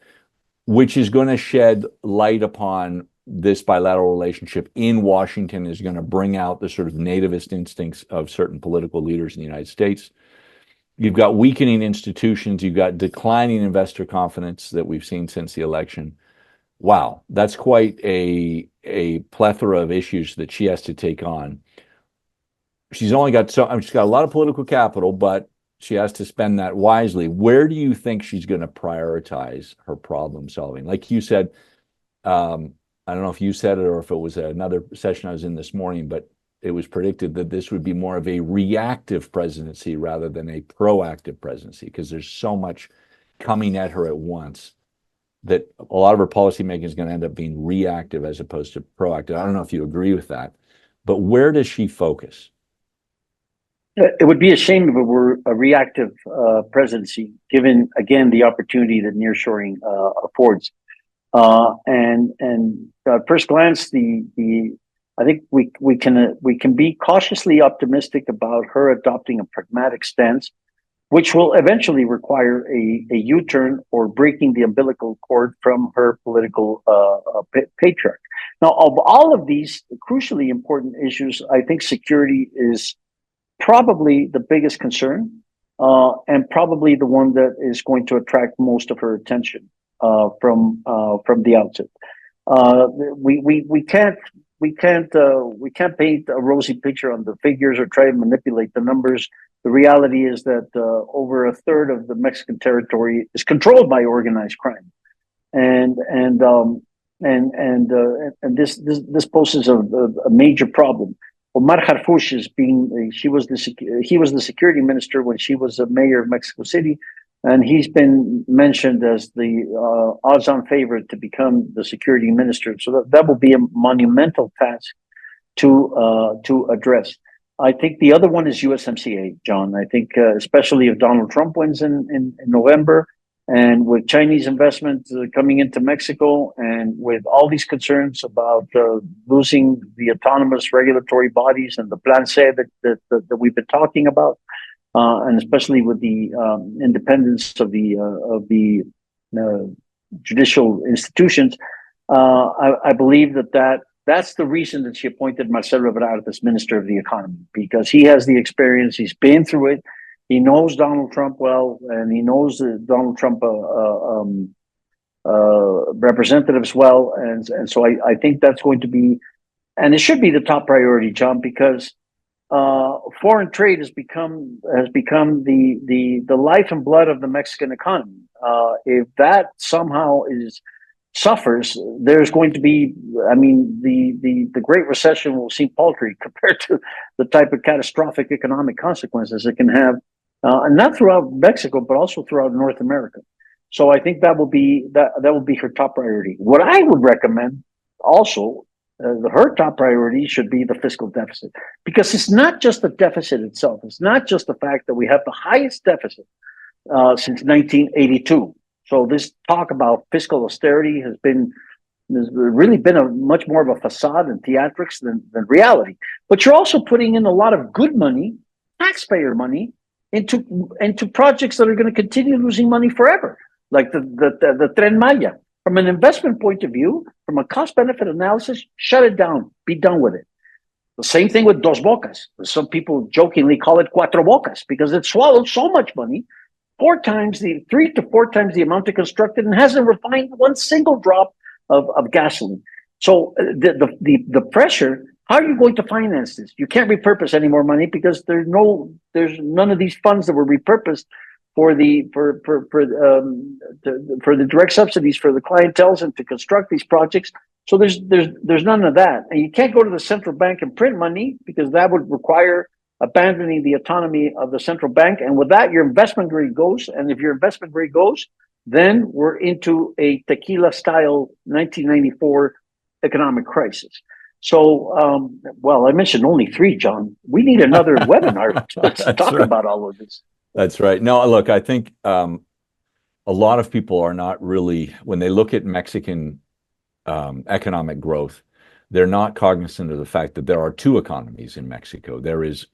which is going to shed light upon this bilateral relationship in Washington, is going to bring out the sort of nativist instincts of certain political leaders in the United States. You've got weakening institutions. You've got declining investor confidence that we've seen since the election. Wow, that's quite a plethora of issues that she has to take on. She's only got she's got a lot of political capital, but she has to spend that wisely. Where do you think she's going to prioritize her problem solving? Like you said, I don't know if you said it or if it was another session I was in this morning, but it was predicted that this would be more of a reactive presidency rather than a proactive presidency, because there's so much coming at her at once that a lot of her policymaking is going to end up being reactive as opposed to proactive. I don't know if you agree with that, but where does she focus? It would be a shame if it were a reactive presidency, given, again, the opportunity that nearshoring affords. And at first glance, I think we can be cautiously optimistic about her adopting a pragmatic stance, which will eventually require a U-turn or breaking the umbilical cord from her political patriarch. Now, of all of these crucially important issues, I think security is probably the biggest concern, and probably the one that is going to attract most of her attention from the outset. We can't paint a rosy picture on the figures or try to manipulate the numbers. The reality is that over a third of the Mexican territory is controlled by organized crime, and this poses a major problem. Omar Harfush he was the security minister when she was a mayor of Mexico City, and he's been mentioned as the odds-on favorite to become the security minister. So that will be a monumental task to address. I think the other one is USMCA, John. I think especially if Donald Trump wins in November, and with Chinese investment coming into Mexico, and with all these concerns about losing the autonomous regulatory bodies and the Plan C that we've been talking about, and especially with the independence of the judicial institutions, I believe that's the reason that she appointed Marcelo Ebrard as Minister of the Economy, because he has the experience. He's been through it. He knows Donald Trump well, and he knows the Donald Trump representatives well, and so I think that's going to be, and it should be the top priority, John, because foreign trade has become the life and blood of the Mexican economy. If that somehow suffers, there's going to be, I mean, the Great Recession will seem paltry compared to the type of catastrophic economic consequences it can have, and not throughout Mexico, but also throughout North America. So I think that will be her top priority. What I would recommend also, her top priority should be the fiscal deficit, because it's not just the deficit itself. It's not just the fact that we have the highest deficit since 1982. So this talk about fiscal austerity has really been a much more of a facade and theatrics than reality. But you're also putting in a lot of good money, taxpayer money, into projects that are going to continue losing money forever, like the Tren Maya. From an investment point of view, from a cost-benefit analysis, shut it down. Be done with it. The same thing with Dos Bocas. Some people jokingly call it Cuatro Bocas because it swallowed so much money, 3 to 4 times the amount it constructed, and hasn't refined one single drop of gasoline. So the pressure. How are you going to finance this? You can't repurpose any more money because there's none of these funds that were repurposed for the direct subsidies for the clienteles and to construct these projects. So there's none of that, and you can't go to the central bank and print money because that would require abandoning the autonomy of the central bank. And with that, your investment grade goes. And if your investment grade goes, then we're into a tequila style 1994 economic crisis. So, well, I mentioned only 3, John. We need another webinar to talk about all of this. That's right. No, look, I think a lot of people are not really, when they look at Mexican economic growth, they're not cognizant of the fact that there are two economies in Mexico. There is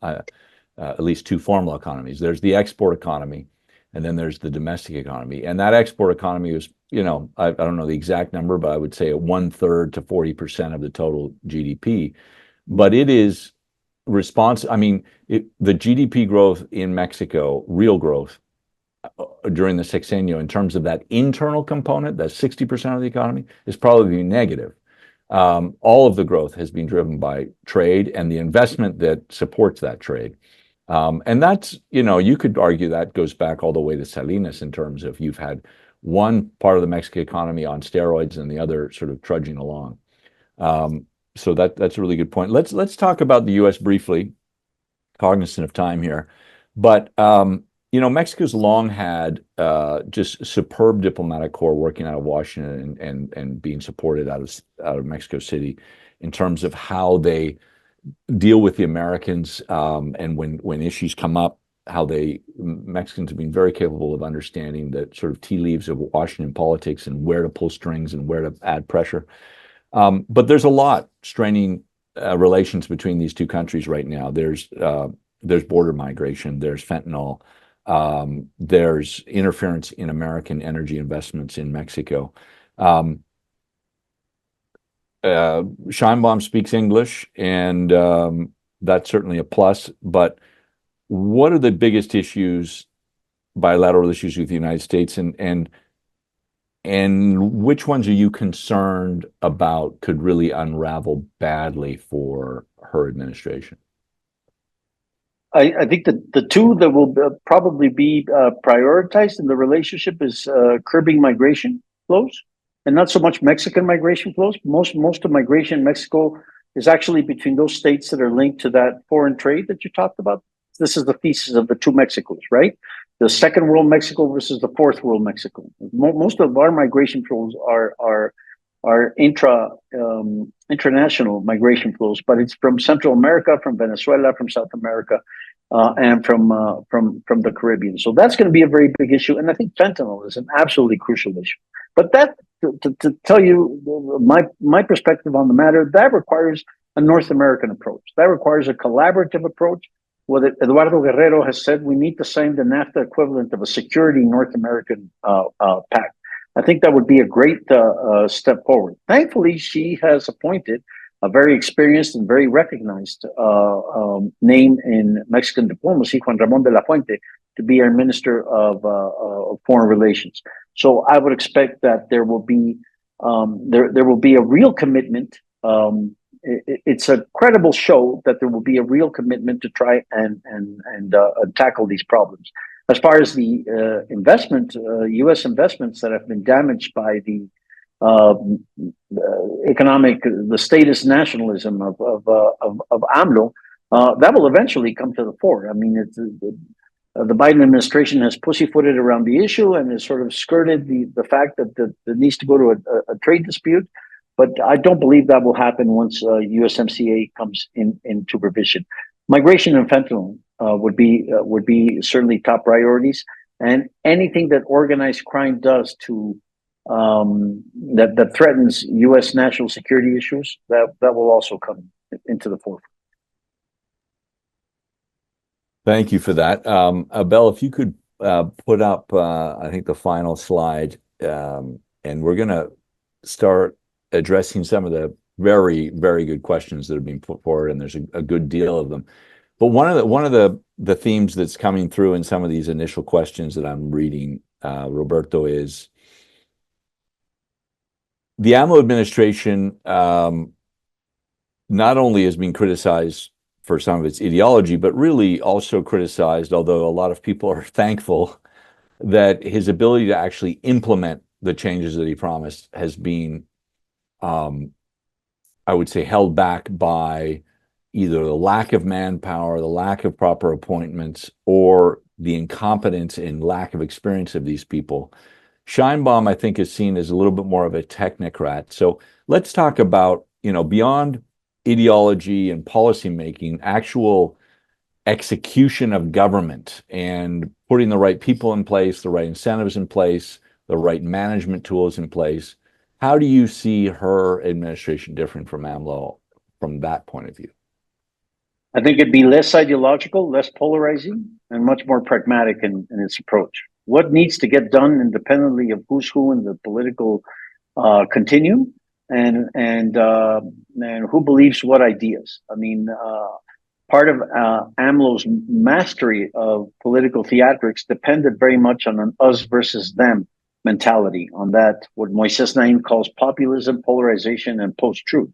at least two formal economies. There's the export economy, and then there's the domestic economy. And that export economy is, I don't know the exact number, but I would say 1/3 to 40% of the total GDP. But it is I mean, the GDP growth in Mexico, real growth, during the Sexenio, in terms of that internal component, that 60% of the economy, is probably negative. All of the growth has been driven by trade and the investment that supports that trade. And that's, you could argue that goes back all the way to Salinas, in terms of you've had one part of the Mexican economy on steroids and the other sort of trudging along. So that's a really good point. Let's talk about the U.S. briefly, cognizant of time here. But Mexico's long had just superb diplomatic corps working out of Washington and being supported out of Mexico City, in terms of how they deal with the Americans, and when issues come up, how Mexicans have been very capable of understanding the sort of tea leaves of Washington politics and where to pull strings and where to add pressure. But there's a lot straining relations between these two countries right now. There's border migration, there's fentanyl, there's interference in American energy investments in Mexico. Sheinbaum speaks English, and that's certainly a plus. But what are the biggest bilateral issues with the United States, and which ones are you concerned about could really unravel badly for her administration? I think that the two that will probably be prioritized in the relationship is curbing migration flows, and not so much Mexican migration flows. Most of migration in Mexico is actually between those states that are linked to that foreign trade that you talked about. This is the thesis of the two Mexicos, right? The second world Mexico versus the fourth world Mexico. Most of our migration flows are international migration flows, but it's from Central America, from Venezuela, from South America, and from the Caribbean. So that's going to be a very big issue, and I think fentanyl is an absolutely crucial issue. But that, to tell you my perspective on the matter, that requires a North American approach. That requires a collaborative approach. What Eduardo Guerrero has said, we need to sign the NAFTA equivalent of a security North American pact. I think that would be a great step forward. Thankfully, she has appointed a very experienced and very recognized name in Mexican diplomacy, Juan Ramón de la Fuente, to be our Minister of Foreign Relations. So I would expect that there will be a real commitment. It's a credible show that there will be a real commitment to try and tackle these problems. As far as the U.S. investments that have been damaged by the statist nationalism of AMLO, that will eventually come to the fore. I mean, the Biden administration has pussyfooted around the issue and has sort of skirted the fact that it needs to go to a trade dispute. But I don't believe that will happen once USMCA comes into revision. Migration and fentanyl would be certainly top priorities, and anything that organized crime does to that threatens U.S. national security issues, that will also come into the forefront. Thank you for that. Abel, if you could put up, I think, the final slide, and we're going to start addressing some of the very, very good questions that have been put forward, and there's a good deal of them. But one of the themes that's coming through in some of these initial questions that I'm reading, Roberto, is the AMLO administration not only has been criticized for some of its ideology, but really also criticized, although a lot of people are thankful, that his ability to actually implement the changes that he promised has been, I would say, held back by either the lack of manpower, the lack of proper appointments, or the incompetence and lack of experience of these people. Sheinbaum, I think, is seen as a little bit more of a technocrat. So let's talk about, beyond ideology and policy making, actual execution of government and putting the right people in place, the right incentives in place, the right management tools in place. How do you see her administration different from AMLO from that point of view? I think it'd be less ideological, less polarizing, and much more pragmatic in its approach. What needs to get done independently of who's who in the political continuum, and who believes what ideas. I mean, part of AMLO's mastery of political theatrics depended very much on an us versus them mentality, on that what Moises Naim calls populism, polarization, and post-truth.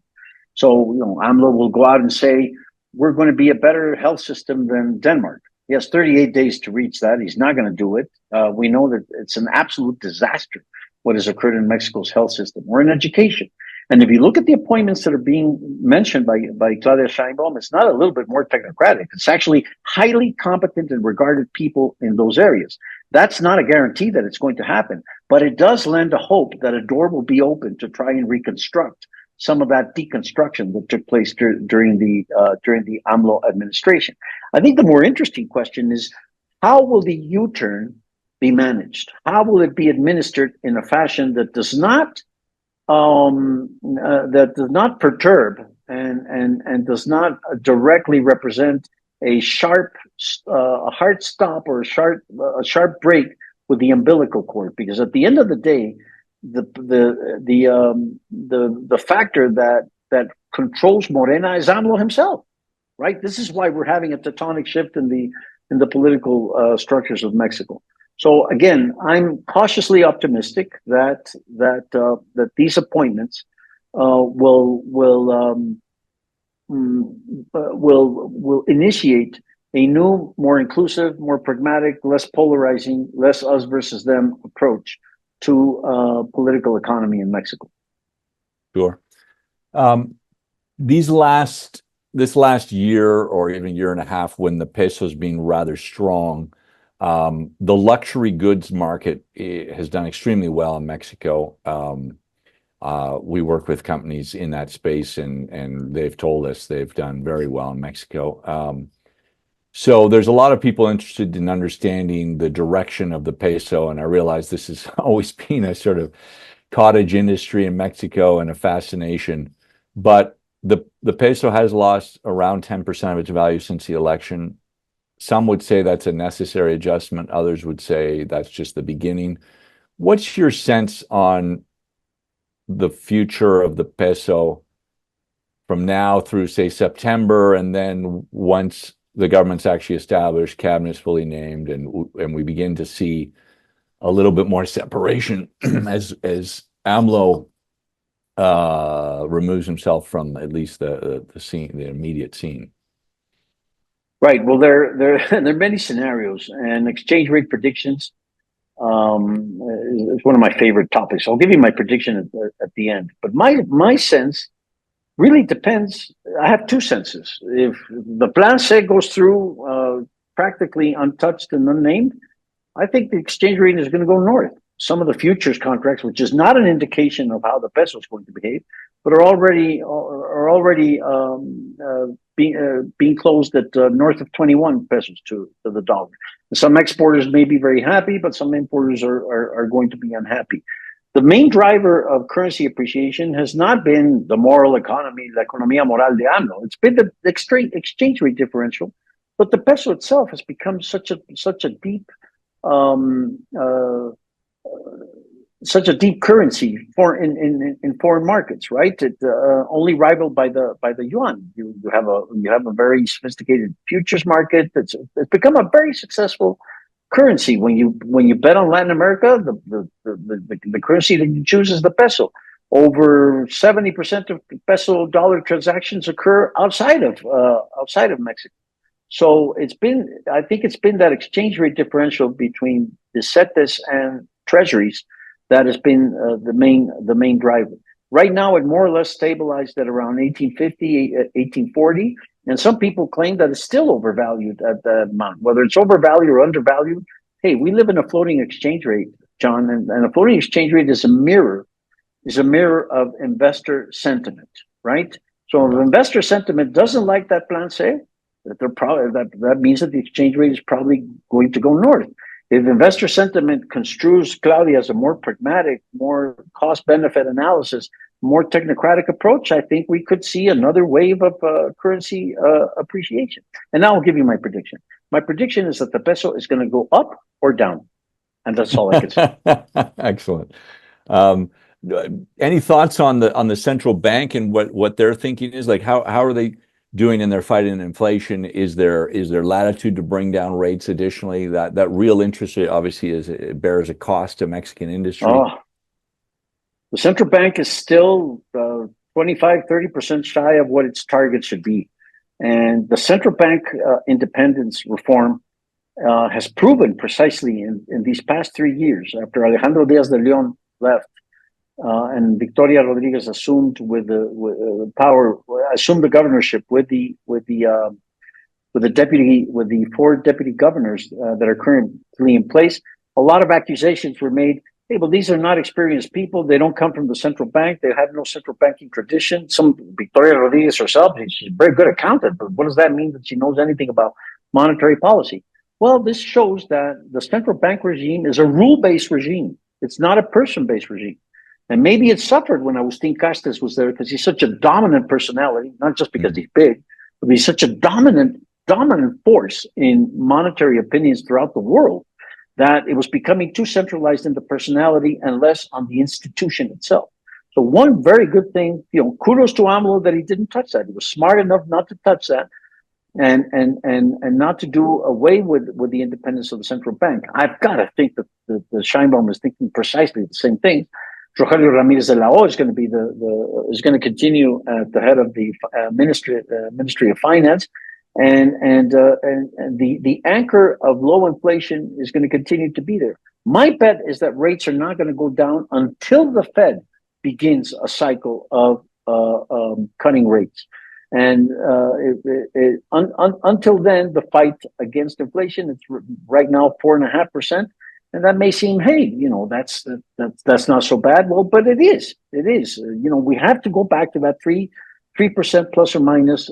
So, AMLO will go out and say, we're going to be a better health system than Denmark. He has 38 days to reach that. He's not going to do it. We know that it's an absolute disaster what has occurred in Mexico's health system or in education. And if you look at the appointments that are being mentioned by Claudia Sheinbaum, it's not a little bit more technocratic. It's actually highly competent and regarded people in those areas. That's not a guarantee that it's going to happen, but it does lend a hope that a door will be open to try and reconstruct some of that deconstruction that took place during the AMLO administration. I think the more interesting question is, how will the U-turn be managed? How will it be administered in a fashion that does not perturb and does not directly represent a hard stop or a sharp break with the umbilical cord? Because at the end of the day, the factor that controls Morena is AMLO himself, right? This is why we're having a tectonic shift in the political structures of Mexico. So again, I'm cautiously optimistic that these appointments will initiate a new, more inclusive, more pragmatic, less polarizing, less us versus them approach to political economy in Mexico. Sure. This last year or even year and a half, when the peso is being rather strong, the luxury goods market has done extremely well in Mexico. We work with companies in that space, and they've told us they've done very well in Mexico. So there's a lot of people interested in understanding the direction of the peso, and I realize this has always been a sort of cottage industry in Mexico and a fascination. But the peso has lost around 10% of its value since the election. Some would say that's a necessary adjustment. Others would say that's just the beginning. What's your sense on the future of the peso from now through, say, September, and then once the government's actually established, cabinet's fully named, and we begin to see a little bit more separation as AMLO removes himself from at least the scene, the immediate scene? Right. Well, there are many scenarios, and exchange rate predictions is one of my favorite topics. I'll give you my prediction at the end. But my sense really depends. I have two senses. If the Plan C goes through practically untouched and unnamed, I think the exchange rate is going to go north. Some of the futures contracts, which is not an indication of how the peso is going to behave, but are already being closed at north of 21 pesos to the dollar. And some exporters may be very happy, but some importers are going to be unhappy. The main driver of currency appreciation has not been the moral economy, la economía moral de AMLO. It's been the exchange rate differential, but the peso itself has become such a deep currency in foreign markets, right? It only rivaled by the yuan. You have a very sophisticated futures market. It's become a very successful currency. When you bet on Latin America, the currency that you choose is the peso. Over 70% of peso dollar transactions occur outside of Mexico. So I think it's been that exchange rate differential between the CETES and treasuries that has been the main driver. Right now, it more or less stabilized at around 1850, 1840. And some people claim that it's still overvalued at that amount. Whether it's overvalued or undervalued, hey, we live in a floating exchange rate, John, and a floating exchange rate is a mirror of investor sentiment, right? So if investor sentiment doesn't like that Plan C, that they're probably that means that the exchange rate is probably going to go north. If investor sentiment construes Claudia as a more pragmatic, more cost-benefit analysis, more technocratic approach, I think we could see another wave of currency appreciation. And now I'll give you my prediction. My prediction is that the peso is going to go up or down, and that's all I can say. Excellent. Any thoughts on the central bank and what their thinking is? Like, how are they doing in their fight in inflation? Is there latitude to bring down rates additionally? That real interest rate obviously it bears a cost to Mexican industry. Oh, the central bank is still 25-30% shy of what its target should be. And the central bank independence reform has proven precisely in these past 3 years, after Alejandro Diaz de Leon left and Victoria Rodriguez assumed assumed the governorship with the 4 deputy governors that are currently in place. A lot of accusations were made. Hey, well, these are not experienced people. They don't come from the central bank. They have no central banking tradition. Victoria Rodriguez herself, she's a very good accountant, but what does that mean that she knows anything about monetary policy? Well, this shows that the central bank regime is a rule-based regime. It's not a person-based regime. And maybe it suffered when Agustin Castes was there because he's such a dominant personality, not just because he's big, but he's such a dominant force in monetary opinions throughout the world, that it was becoming too centralized in the personality and less on the institution itself. So one very good thing, kudos to AMLO that he didn't touch that. He was smart enough not to touch that and not to do away with the independence of the central bank. I've got to think that the Sheinbaum is thinking precisely the same thing. Rogelio Ramirez de la O is going to be is going to continue at the head of the Ministry of Finance. And the anchor of low inflation is going to continue to be there. My bet is that rates are not going to go down until the Fed begins a cycle of cutting rates. And until then, the fight against inflation, it's right now 4.5%. And that may seem, hey, that's not so bad. Well, but it is. It is. We have to go back to that 3% plus or minus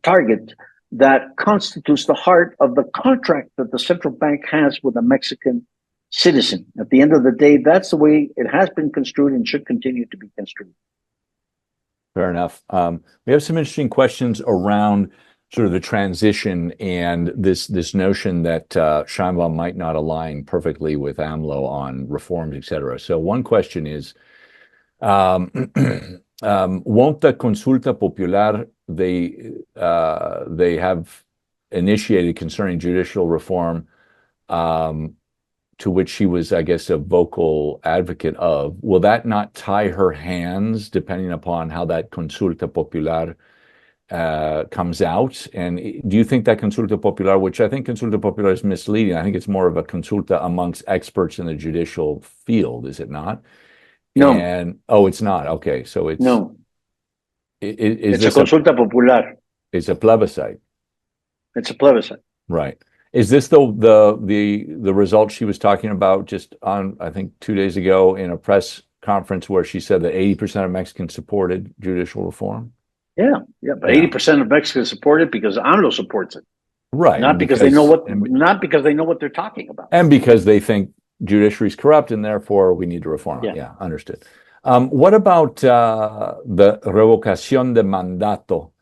target that constitutes the heart of the contract that the central bank has with a Mexican citizen. At the end of the day, that's the way it has been construed and should continue to be construed. Fair enough. We have some interesting questions around sort of the transition and this notion that Sheinbaum might not align perfectly with AMLO on reforms, et cetera. So one question is, won't the consulta popular they have initiated concerning judicial reform, to which she was, I guess, a vocal advocate of, will that not tie her hands depending upon how that consulta popular comes out? And do you think that consulta popular, which I think consulta popular is misleading, I think it's more of a consulta amongst experts in the judicial field, is it not? No. And it's not. Okay, so it's no. It's a consulta popular. It's a plebiscite. It's a plebiscite. Right. Is this the result she was talking about just on, I think, 2 days ago in a press conference where she said that 80% of Mexicans supported judicial reform? Yeah, but 80% of Mexicans support it because AMLO supports it. Right. Not because they know what they're talking about. And because they think judiciary is corrupt and therefore we need to reform it. Yeah, understood. What about the revocación de mandato?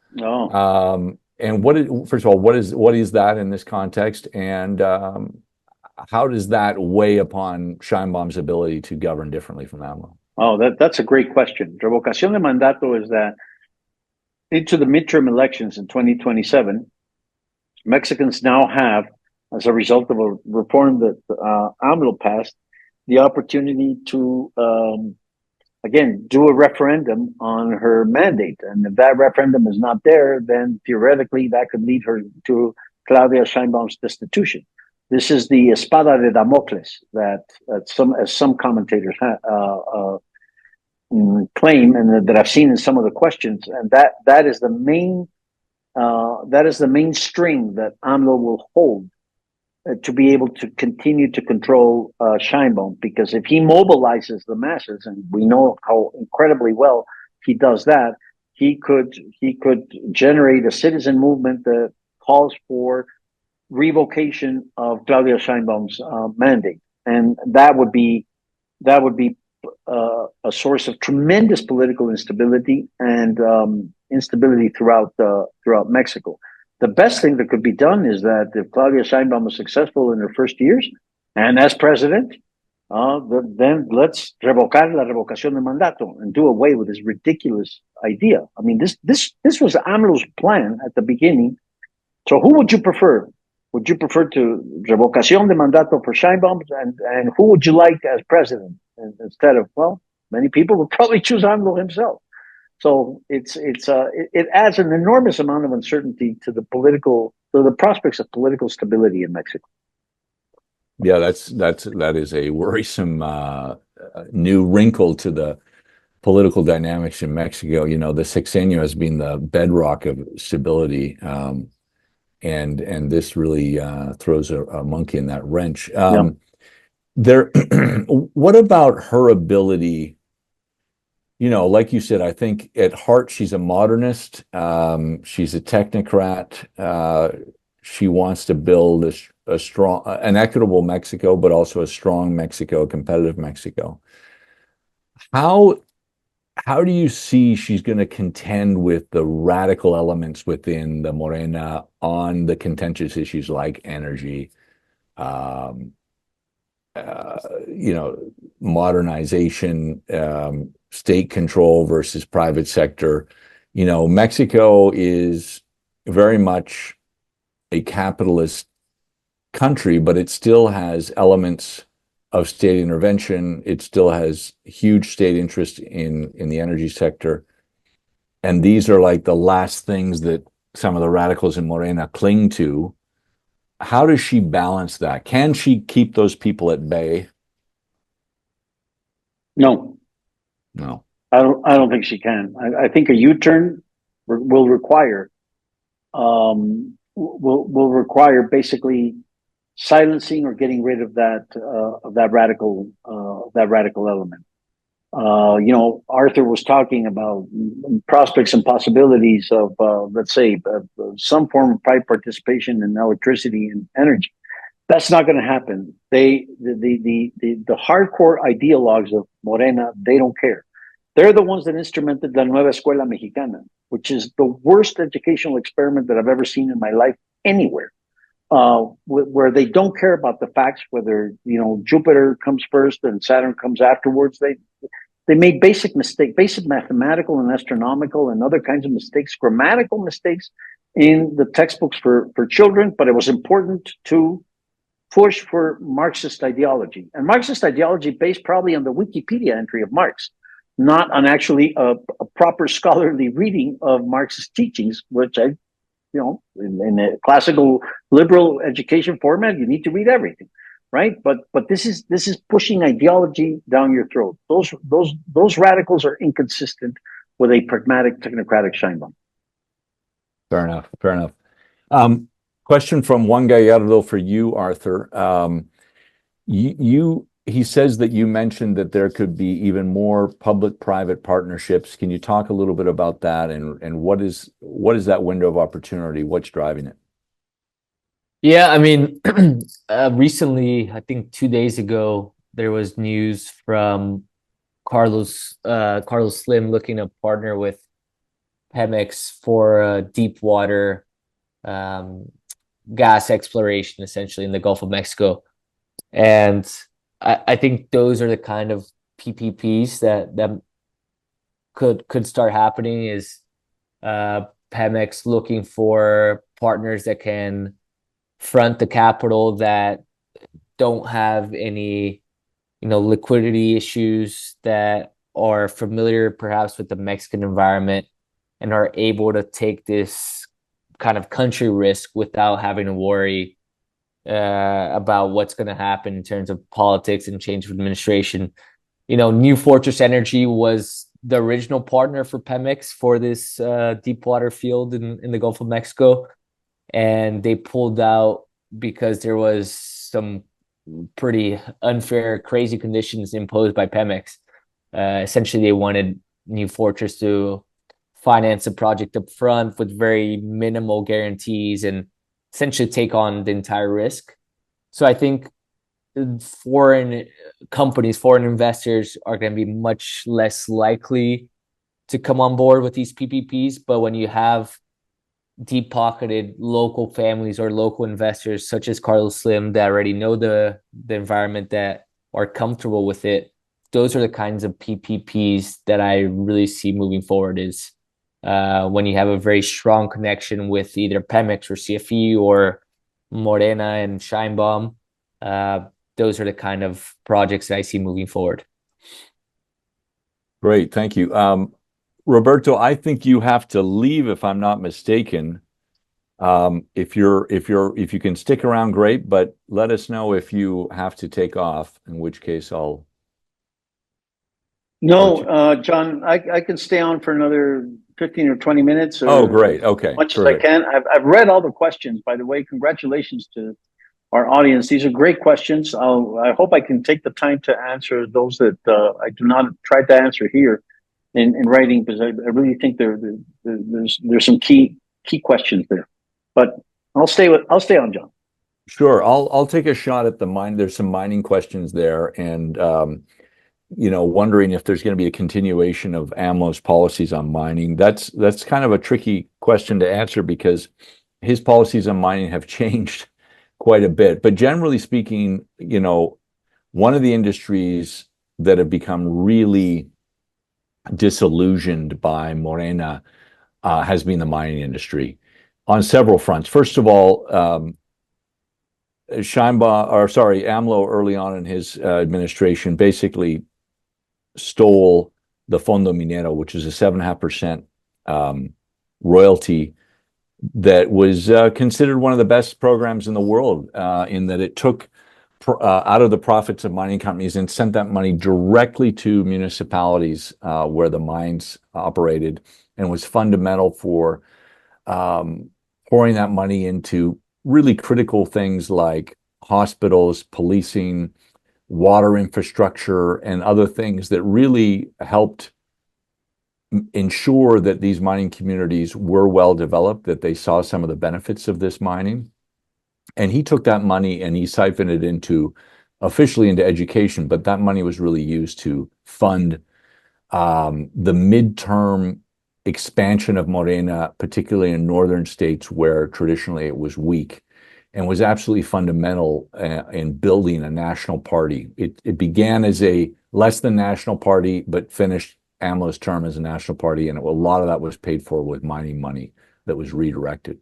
And first of all, what is that in this context? And how does that weigh upon Sheinbaum's ability to govern differently from AMLO? Oh, that's a great question. Revocación de mandato is that into the midterm elections in 2027, Mexicans now have, as a result of a reform that AMLO passed, the opportunity to, again, do a referendum on her mandate. And if that referendum is not there, then theoretically that could lead her to Claudia Sheinbaum's destitution. This is the espada de Damocles that some commentators claim, and that I've seen in some of the questions, and that is the main string that AMLO will hold to be able to continue to control Sheinbaum. Because if he mobilizes the masses, and we know how incredibly well he does that, he could generate a citizen movement that calls for revocation of Claudia Sheinbaum's mandate, and that would be a source of tremendous political instability and instability throughout Mexico. The best thing that could be done is that if Claudia Sheinbaum was successful in her first years and as president, then let's revocar la revocación de mandato and do away with this ridiculous idea. I mean, this was AMLO's plan at the beginning. So who would you prefer? Would you prefer to revocación de mandato for Sheinbaum, and who would you like as president instead of? Well, many people would probably choose AMLO himself. So it adds an enormous amount of uncertainty to the prospects of political stability in Mexico. Yeah, that is a worrisome new wrinkle to the political dynamics in Mexico. You know, the Sexenio has been the bedrock of stability, and this really throws a monkey in that wrench. There, what about her ability? You know, like you said, I think at heart she's a modernist. She's a technocrat. She wants to build a strong, an equitable Mexico, but also a strong Mexico, a competitive Mexico. How do you see she's going to contend with the radical elements within the Morena on the contentious issues like energy, you know, modernization, state control versus private sector? You know, Mexico is very much a capitalist country, but it still has elements of state intervention. It still has huge state interest in the energy sector. And these are like the last things that some of the radicals in Morena cling to. How does she balance that? Can she keep those people at bay? No, No. I don't think she can. I think a U-turn will require will require basically silencing or getting rid of that radical element. You know, Arthur was talking about prospects and possibilities of let's say some form of private participation in electricity and energy. That's not going to happen. The hardcore ideologues of Morena, they don't care. They're the ones that instrumented La Nueva Escuela Mexicana, which is the worst educational experiment that I've ever seen in my life anywhere. Where they don't care about the facts, whether, you know, Jupiter comes first and Saturn comes afterwards. They made basic mathematical and astronomical and other kinds of mistakes, grammatical mistakes in the textbooks for children. But it was important to push for Marxist ideology, and Marxist ideology based probably on the Wikipedia entry of Marx, not on actually a proper scholarly reading of Marxist teachings, which you know, in a classical liberal education format, you need to read everything, right? But this is pushing ideology down your throat. Those radicals are inconsistent with a pragmatic technocratic Sheinbaum. Fair enough. Fair enough. Question from Juan Gallardo for you, Arthur. He says that you mentioned that there could be even more public-private partnerships. Can you talk a little bit about that, and what is that window of opportunity? What's driving it? Yeah, I mean, recently, I think 2 days ago, there was news from Carlos Slim looking to partner with Pemex for deep water gas exploration, essentially in the Gulf of Mexico. And I think those are the kind of PPPs that could start happening, is Pemex looking for partners that can front the capital, that don't have any, you know, liquidity issues, that are familiar perhaps with the Mexican environment and are able to take this kind of country risk without having to worry about what's going to happen in terms of politics and change of administration. You know, New Fortress Energy was the original partner for Pemex for this deep water field in the Gulf of Mexico, and they pulled out because there was some pretty unfair, crazy conditions imposed by Pemex. Essentially, they wanted New Fortress to finance a project up front with very minimal guarantees and essentially take on the entire risk. So I think foreign companies, foreign investors are going to be much less likely to come on board with these PPPs. But when you have deep-pocketed local families or local investors such as Carlos Slim that already know the environment, that are comfortable with it, those are the kinds of PPPs that I really see moving forward. Is when you have a very strong connection with either Pemex or CFE or Morena and Sheinbaum. Those are the kind of projects that I see moving forward. Great, thank you. Roberto, I think you have to leave if I'm not mistaken. If you can stick around, great, but let us know if you have to take off, in which case I'll. No, John, I can stay on for another 15 or 20 minutes. Oh, great. Okay. As much Terrific. as I can. I've read all the questions, by the way. Congratulations to our audience. These are great questions. I hope I can take the time to answer those that I do not try to answer here in writing, because I really think there's some key questions there. But I'll stay on, John. Sure. I'll take a shot at the mine. There's some mining questions there, and wondering if there's going to be a continuation of AMLO's policies on mining. That's kind of a tricky question to answer because his policies on mining have changed quite a bit. But generally speaking, one of the industries that have become really disillusioned by Morena has been the mining industry on several fronts. First of all, AMLO early on in his administration basically stole the Fondo Minero, which is a 7.5% royalty that was considered one of the best programs in the world, in that it took out of the profits of mining companies and sent that money directly to municipalities where the mines operated, and was fundamental for pouring that money into really critical things like hospitals, policing, water infrastructure, and other things that really helped ensure that these mining communities were well developed, that they saw some of the benefits of this mining. And he took that money and he siphoned it officially into education, but that money was really used to fund the midterm expansion of Morena, particularly in northern states where traditionally it was weak, and was absolutely fundamental in building a national party. It began as a less than national party, but finished AMLO's term as a national party, and a lot of that was paid for with mining money that was redirected.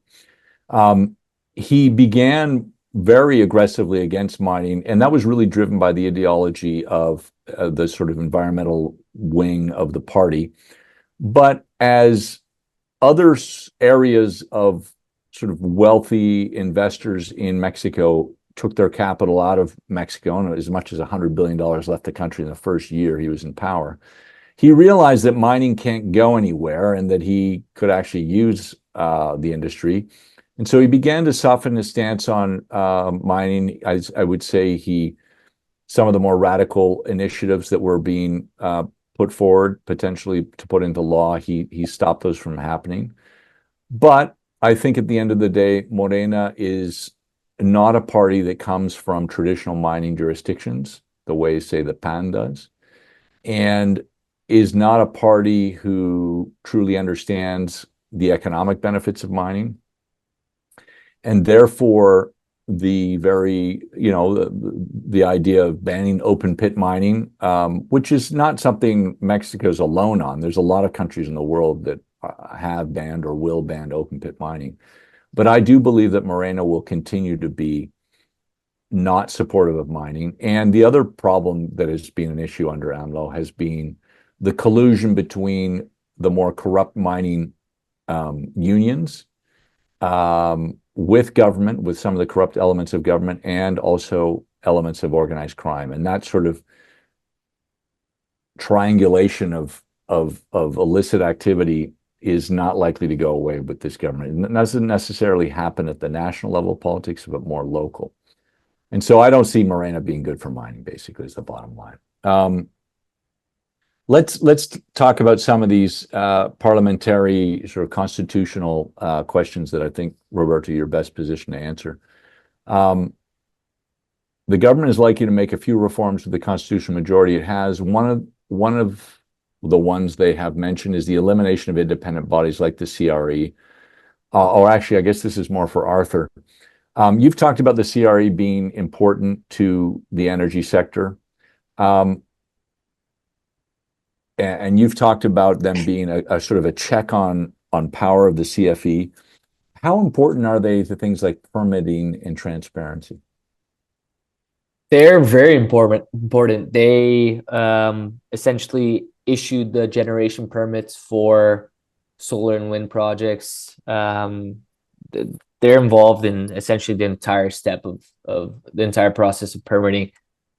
He began very aggressively against mining, and that was really driven by the ideology of the sort of environmental wing of the party. But as other areas of sort of wealthy investors in Mexico took their capital out of Mexico, and as much as $100 billion left the country in the first year he was in power, he realized that mining can't go anywhere and that he could actually use the industry. And so he began to soften his stance on mining. I would say some of the more radical initiatives that were being put forward, potentially to put into law, he stopped those from happening. But I think at the end of the day, Morena is not a party that comes from traditional mining jurisdictions, the way, say, the PAN does, and is not a party who truly understands the economic benefits of mining. And therefore, the idea of banning open pit mining, which is not something Mexico's alone on. There's a lot of countries in the world that have banned or will ban open pit mining. But I do believe that Morena will continue to be not supportive of mining. And the other problem that has been an issue under AMLO has been the collusion between the more corrupt mining unions with government, with some of the corrupt elements of government, and also elements of organized crime. And that sort of triangulation of illicit activity is not likely to go away with this government. It doesn't necessarily happen at the national level of politics, but more local. And so I don't see Morena being good for mining, basically, is the bottom line. Let's talk about some of these parliamentary sort of constitutional questions that I think, Roberto, you're best positioned to answer. The government is likely to make a few reforms to the constitutional majority. It has one of the ones they have mentioned is the elimination of independent bodies like the CRE. Or actually, I guess this is more for Arthur. You've talked about the CRE being important to the energy sector. And you've talked about them being a sort of a check on power of the CFE. How important are they to things like permitting and transparency? They're very important. They essentially issued the generation permits for solar and wind projects. They're involved in essentially the entire step of the entire process of permitting.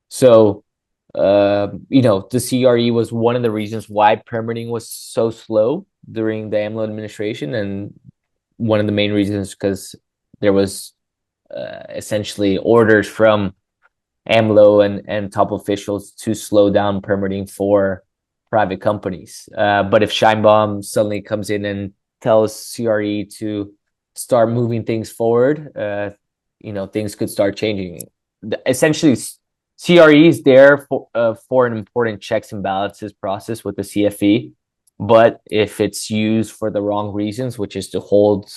So, the CRE was one of the reasons why permitting was so slow during the AMLO administration, and one of the main reasons because there was essentially orders from AMLO and top officials to slow down permitting for private companies. But if Sheinbaum suddenly comes in and tells CRE to start moving things forward, things could start changing. Essentially, CRE is there for an important checks and balances process with the CFE. But if it's used for the wrong reasons, which is to hold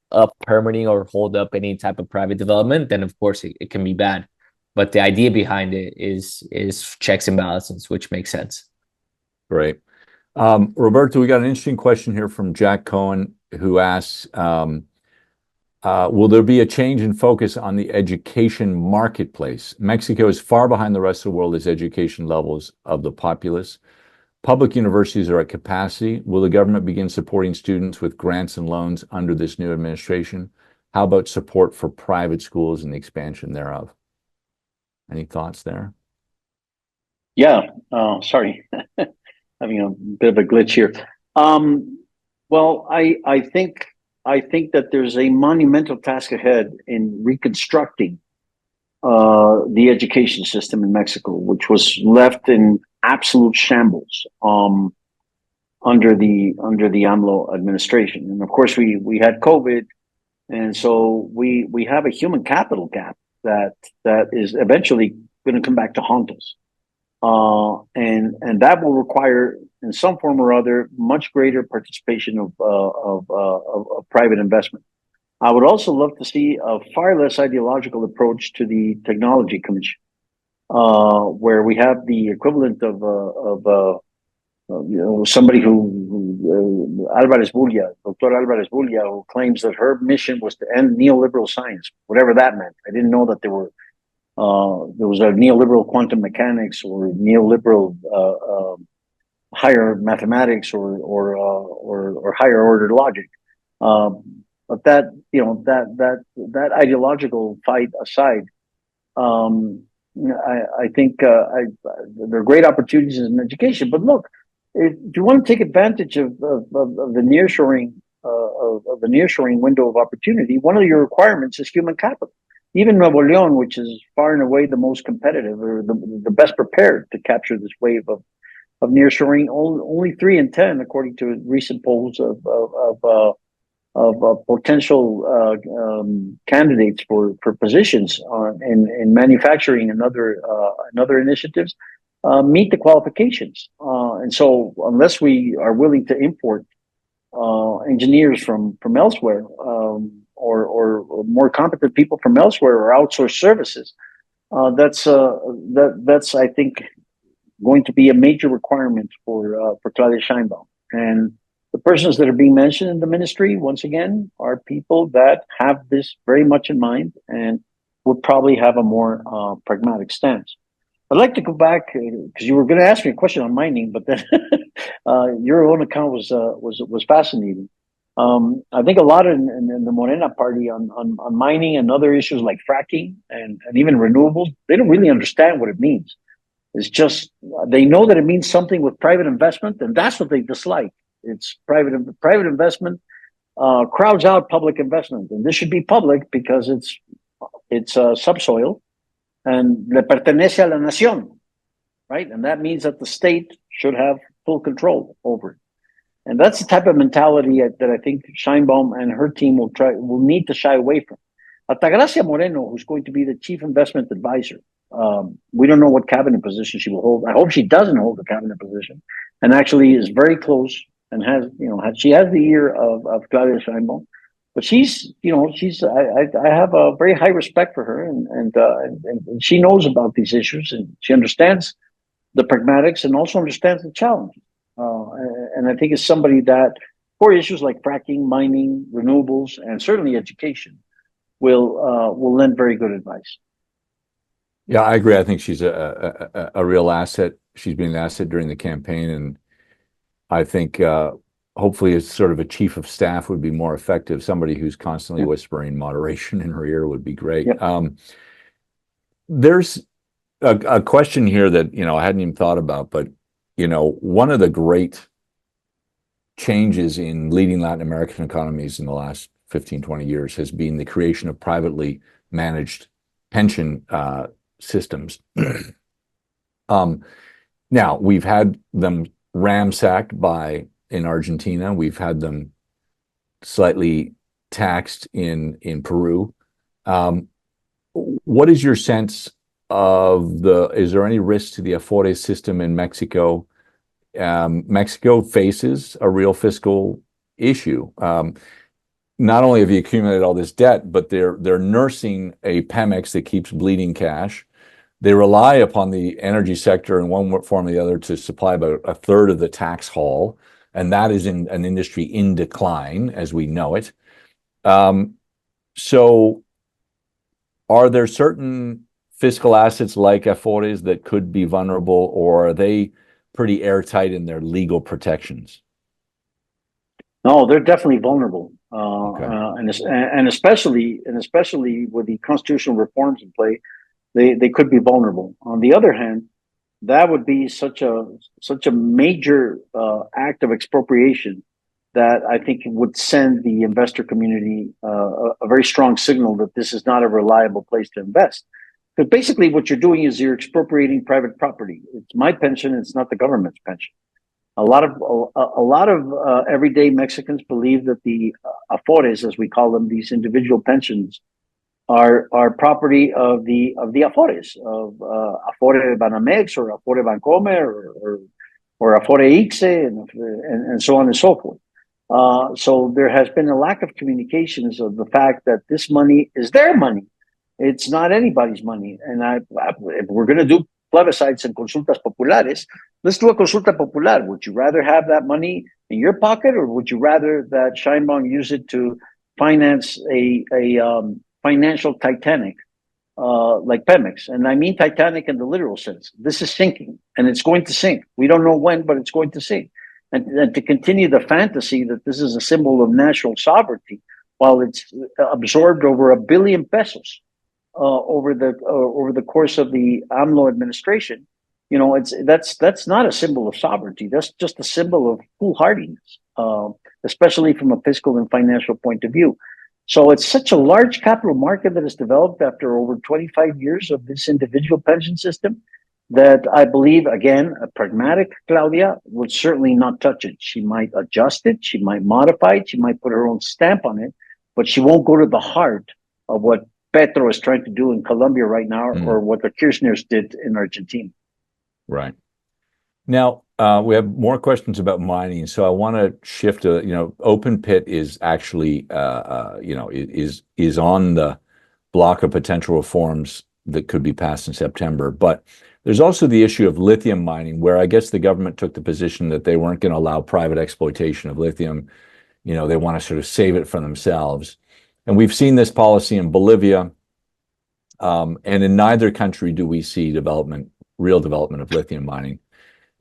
up permitting or hold up any type of private development, then of course it can be bad. But the idea behind it is checks and balances, which makes sense. Great. Roberto, we got an interesting question here from Jack Cohen, who asks, will there be a change in focus on the education marketplace? Mexico is far behind the rest of the world as education levels of the populace. Public universities are at capacity. Will the government begin supporting students with grants and loans under this new administration? How about support for private schools and the expansion thereof? Any thoughts there? Yeah, sorry, having a bit of a glitch here. Well, I think that there's a monumental task ahead in reconstructing the education system in Mexico, which was left in absolute shambles under the AMLO administration. And of course, we had COVID, and so we have a human capital gap that is eventually going to come back to haunt us. And that will require, in some form or other, much greater participation of private investment. I would also love to see a far less ideological approach to the Technology Commission, where we have the equivalent of somebody who Dr. Alvarez Bulla, who claims that her mission was to end neoliberal science, whatever that meant. I didn't know that there was a neoliberal quantum mechanics or neoliberal higher mathematics or higher order logic. But that ideological fight aside, I think there are great opportunities in education. But look, if you want to take advantage of the nearshoring of the nearshoring window of opportunity, one of your requirements is human capital. Even Nuevo León, which is far and away the most competitive or the best prepared to capture this wave of nearshoring, only 3 in 10, according to recent polls of potential candidates for positions in manufacturing and other initiatives meet the qualifications. And so, unless we are willing to import engineers from elsewhere, or more competent people from elsewhere, or outsource services, that's I think going to be a major requirement for Claudia Sheinbaum. And the persons that are being mentioned in the ministry, once again, are people that have this very much in mind and would probably have a more pragmatic stance. I'd like to go back because you were going to ask me a question on mining, but then your own account was fascinating. I think a lot in the Morena party on mining and other issues like fracking and even renewables, they don't really understand what it means. It's just they know that it means something with private investment, and that's what they dislike. It's private investment crowds out public investment, and this should be public because it's subsoil and le pertenece a la nación, right? And that means that the state should have full control over it. And that's the type of mentality that I think Sheinbaum and her team will need to shy away from. Altagracia Moreno, who's going to be the chief investment advisor, we don't know what cabinet position she will hold. I hope she doesn't hold the cabinet position, and actually is very close and has, she has the ear of Claudia Sheinbaum. But I have a very high respect for her, and she knows about these issues, and she understands the pragmatics and also understands the challenge. And I think it's somebody that, for issues like fracking, mining, renewables, and certainly education, will lend very good advice. Yeah, I agree. I think she's a real asset. She's been an asset during the campaign, and I think hopefully as sort of a chief of staff would be more effective. Somebody who's constantly whispering moderation in her ear would be great. There's a question here that, I hadn't even thought about, but, one of the great changes in leading Latin American economies in the last 15, 20 years has been the creation of privately managed pension systems. Now, we've had them ransacked in Argentina. We've had them slightly taxed in Peru. What is your sense is there any risk to the Afore system in Mexico? Mexico faces a real fiscal issue. Not only have you accumulated all this debt, but they're nursing a Pemex that keeps bleeding cash. They rely upon the energy sector in one form or the other to supply about a third of the tax haul, and that is in an industry in decline as we know it. So are there certain fiscal assets like Afores that could be vulnerable, or are they pretty airtight in their legal protections? No, they're definitely vulnerable, Okay. and especially with the constitutional reforms in play, they could be vulnerable. On the other hand, that would be such a major act of expropriation that I think would send the investor community a very strong signal that this is not a reliable place to invest. Because basically, what you're doing is you're expropriating private property. It's my pension; it's not the government's pension. A lot of everyday Mexicans believe that the Afores, as we call them, these individual pensions, are property of the Afores, of Afore Banamex or Afore Bancomer or Afore Ixe, and so on and so forth. So there has been a lack of communications of the fact that this money is their money. It's not anybody's money. And if we're going to do plebiscites and consultas populares, let's do a consulta popular. Would you rather have that money in your pocket, or would you rather that Sheinbaum use it to finance a financial Titanic like Pemex? And I mean Titanic in the literal sense. This is sinking, and it's going to sink. We don't know when, but it's going to sink. And to continue the fantasy that this is a symbol of national sovereignty, while it's absorbed over $1 billion pesos over the course of the AMLO administration, that's not a symbol of sovereignty. That's just a symbol of foolhardiness, especially from a fiscal and financial point of view. So it's such a large capital market that has developed after over 25 years of this individual pension system that I believe, again, a pragmatic Claudia would certainly not touch it. She might adjust it, she might modify it, she might put her own stamp on it, but she won't go to the heart of what Petro is trying to do in Colombia right now, or what the Kirchners did in Argentina. Right. Now, we have more questions about mining, so I want to shift to, open pit is actually, is on the block of potential reforms that could be passed in September. But there's also the issue of lithium mining, where I guess the government took the position that they weren't going to allow private exploitation of lithium. They want to sort of save it for themselves. And we've seen this policy in Bolivia, and in neither country do we see real development of lithium mining.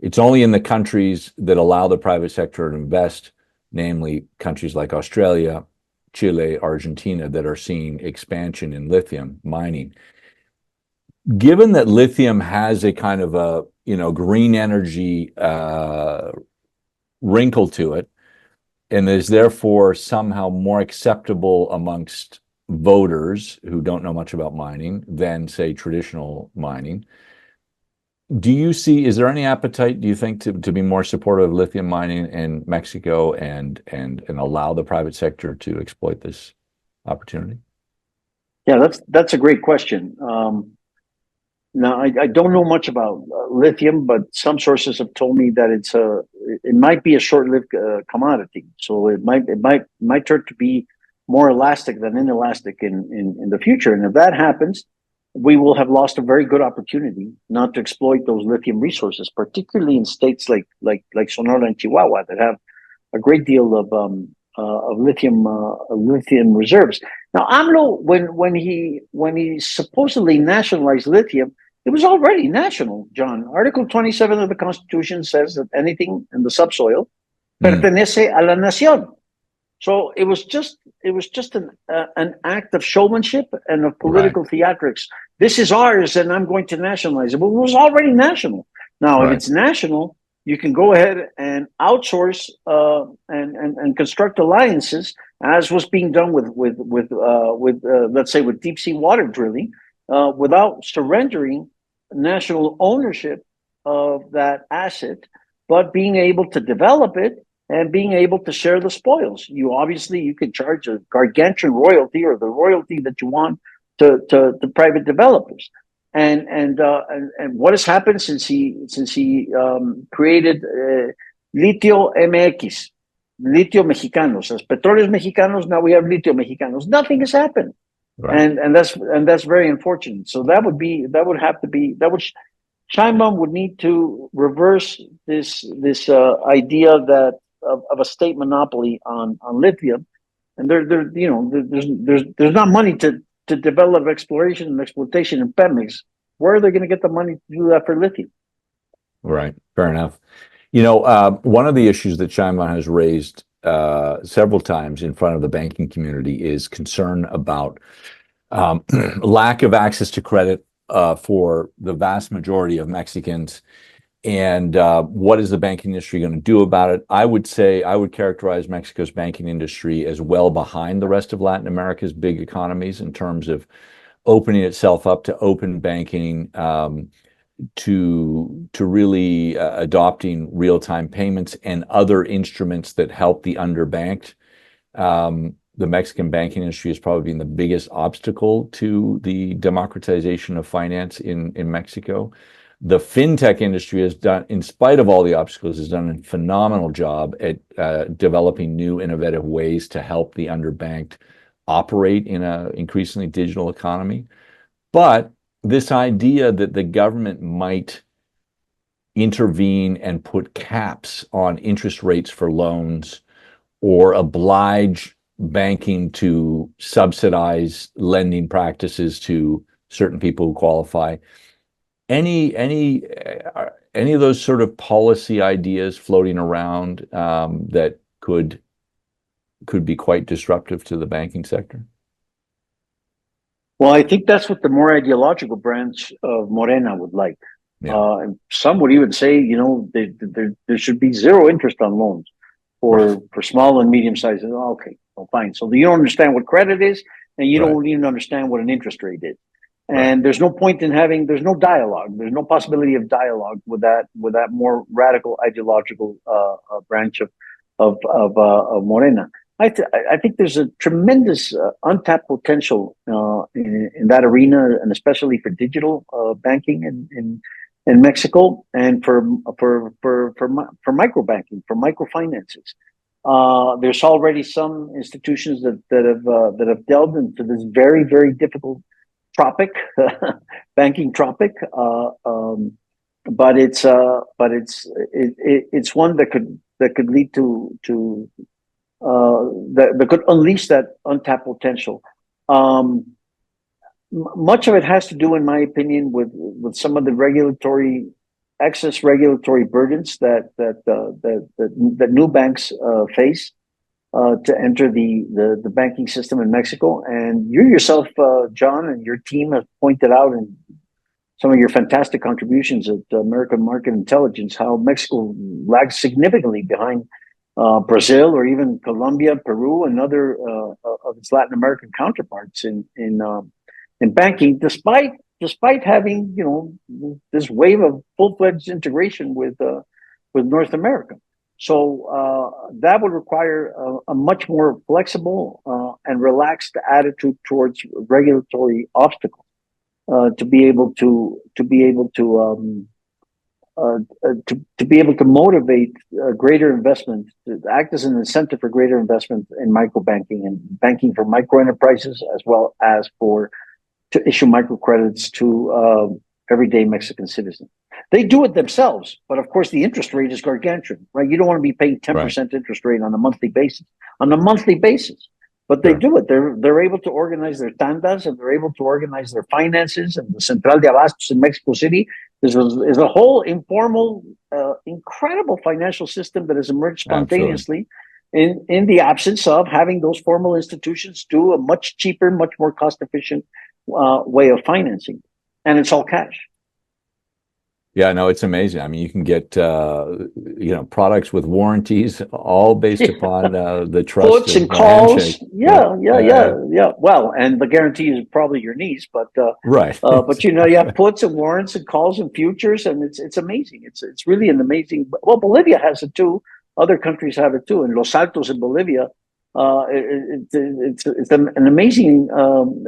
It's only in the countries that allow the private sector to invest, namely countries like Australia, Chile, Argentina, that are seeing expansion in lithium mining. Given that lithium has a kind of a, green energy wrinkle to it, and is therefore somehow more acceptable amongst voters who don't know much about mining than, say, traditional mining, Do you see, is there any appetite, do you think, to be more supportive of lithium mining in Mexico and allow the private sector to exploit this opportunity? Yeah, that's a great question. Now, I don't know much about lithium, but some sources have told me that it might be a short-lived commodity. So it might turn to be more elastic than inelastic in the future. And if that happens, we will have lost a very good opportunity not to exploit those lithium resources, particularly in states like Sonora and Chihuahua that have a great deal of lithium reserves. Now, AMLO, when he supposedly nationalized lithium, it was already national. John, Article 27 of the Constitution says that anything in the subsoil pertenece a la nación. So it was just an act of showmanship and of political theatrics. This is ours, and I'm going to nationalize it. But it was already national. Now, if it's national, you can go ahead and outsource and construct alliances, as was being done with let's say with deep sea water drilling, without surrendering national ownership of that asset, but being able to develop it and being able to share the spoils. You could charge a gargantuan royalty or the royalty that you want to private developers. And what has happened since he created Litio MX, Litio Mexicanos, as Petróleos Mexicanos. Now we have Litio Mexicanos. Nothing has happened, and that's very unfortunate. So Sheinbaum would need to reverse this idea that of a state monopoly on lithium, and there's not money to develop exploration and exploitation in Pemex. Where are they going to get the money to do that for lithium? Right, fair enough. One of the issues that Sheinbaum has raised several times in front of the banking community is concern about lack of access to credit for the vast majority of Mexicans. And what is the banking industry going to do about it? I would characterize Mexico's banking industry as well behind the rest of Latin America's big economies in terms of opening itself up to open banking, to really adopting real-time payments and other instruments that help the underbanked. The Mexican banking industry has probably been the biggest obstacle to the democratization of finance in Mexico. The fintech industry has done, in spite of all the obstacles, has done a phenomenal job at developing new innovative ways to help the underbanked operate in an increasingly digital economy. But this idea that the government might intervene and put caps on interest rates for loans or oblige banking to subsidize lending practices to certain people who qualify. Any of those sort of policy ideas floating around that could be quite disruptive to the banking sector? Well, I think that's what the more ideological branch of Morena would like. And some would even say, there should be zero interest on loans for small and medium sized. Okay, well, fine. So you don't understand what credit is, and you don't even understand what an interest rate is. And there's no point in there's no dialogue. There's no possibility of dialogue with that more radical ideological branch of Morena. I think there's a tremendous untapped potential in that arena, and especially for digital banking in Mexico, and for micro banking, for microfinances. There's already some institutions that have delved into this very, very difficult banking tropic, but it's one that could lead to that could unleash that untapped potential. Much of it has to do, in my opinion, with some of the excess regulatory burdens that new banks face to enter the banking system in Mexico. And you yourself, John, and your team have pointed out in some of your fantastic contributions at American Market Intelligence how Mexico lags significantly behind Brazil or even Colombia, Peru, and other of its Latin American counterparts in banking, despite despite having this wave of full-fledged integration with North America. So that would require a much more flexible and relaxed attitude towards regulatory obstacles to be able to motivate greater investment, to act as an incentive for greater investment in micro banking and banking for micro enterprises, as well as to issue microcredits to everyday Mexican citizens. They do it themselves, but of course the interest rate is gargantuan, right? You don't want to be paying 10% interest rate on a monthly basis. But they do it. They're able to organize their tandas, and they're able to organize their finances. And the Central de Abastos in Mexico City is a whole informal, incredible financial system that has emerged spontaneously in the absence of having those formal institutions do a much cheaper, much more cost-efficient way of financing. And it's all cash. Yeah, no, it's amazing. I mean, you can get products with warranties, all based upon the trust puts of and calls. handshake. Yeah. Well, and the guarantee is probably your niece, but right. But you have puts and warrants and calls and futures, and it's amazing. It's really an amazing. Well, Bolivia has it too. Other countries have it too. In Los Altos in Bolivia, it's an amazing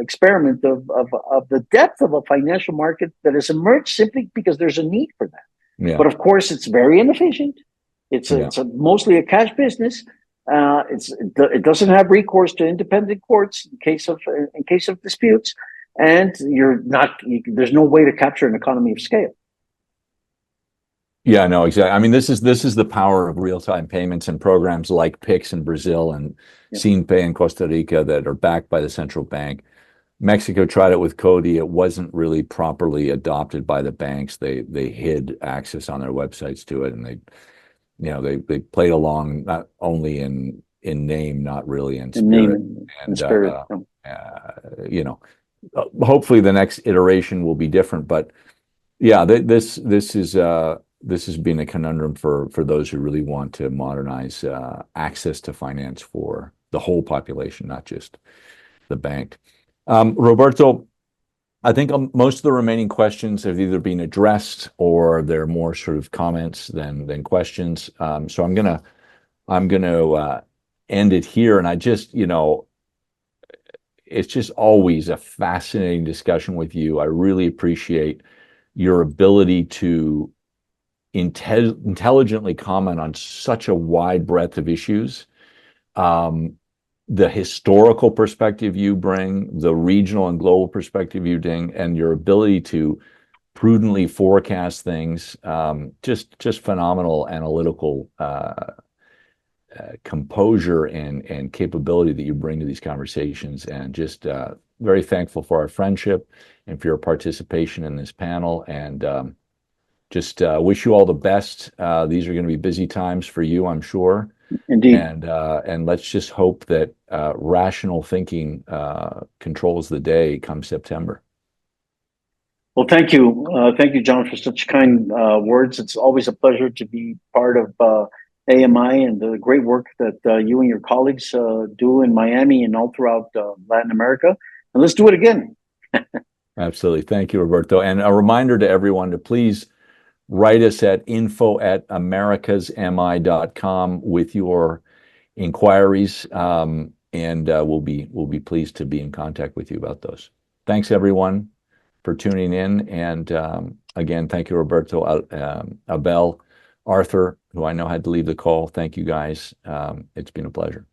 experiment of the depth of a financial market that has emerged simply because there's a need for that. Yeah. But of course, it's very inefficient. It's mostly a cash business. It doesn't have recourse to independent courts in case of disputes, and there's no way to capture an economy of scale. Yeah, no, exactly. I mean, this is the power of real-time payments and programs like Pix in Brazil and SinPay in Costa Rica that are backed by the central bank. Mexico tried it with Cody. It wasn't really properly adopted by the banks. They hid access on their websites to it, and they played along not only in name, not really in spirit. Hopefully the next iteration will be different. But yeah, this has been a conundrum for those who really want to modernize access to finance for the whole population, not just the banked. Roberto, I think most of the remaining questions have either been addressed or they're more sort of comments than questions. So I'm gonna end it here, and I just it's just always a fascinating discussion with you. I really appreciate your ability to intelligently comment on such a wide breadth of issues. The historical perspective you bring, the regional and global perspective you bring, and your ability to prudently forecast things, just phenomenal analytical composure and capability that you bring to these conversations, and just very thankful for our friendship and for your participation in this panel, and just wish you all the best. These are going to be busy times for you, I'm sure. Indeed. And let's just hope that rational thinking controls the day come September. Well, thank you, John, for such kind words. It's always a pleasure to be part of AMI and the great work that you and your colleagues do in Miami and all throughout Latin America. And let's do it again. Absolutely. Thank you, Roberto. And a reminder to everyone to please write us at info@americasmi.com with your inquiries, and we'll be pleased to be in contact with you about those. Thanks, everyone, for tuning in. And again, thank you, Roberto, Abel, Arthur, who I know had to leave the call. Thank you, guys. It's been a pleasure.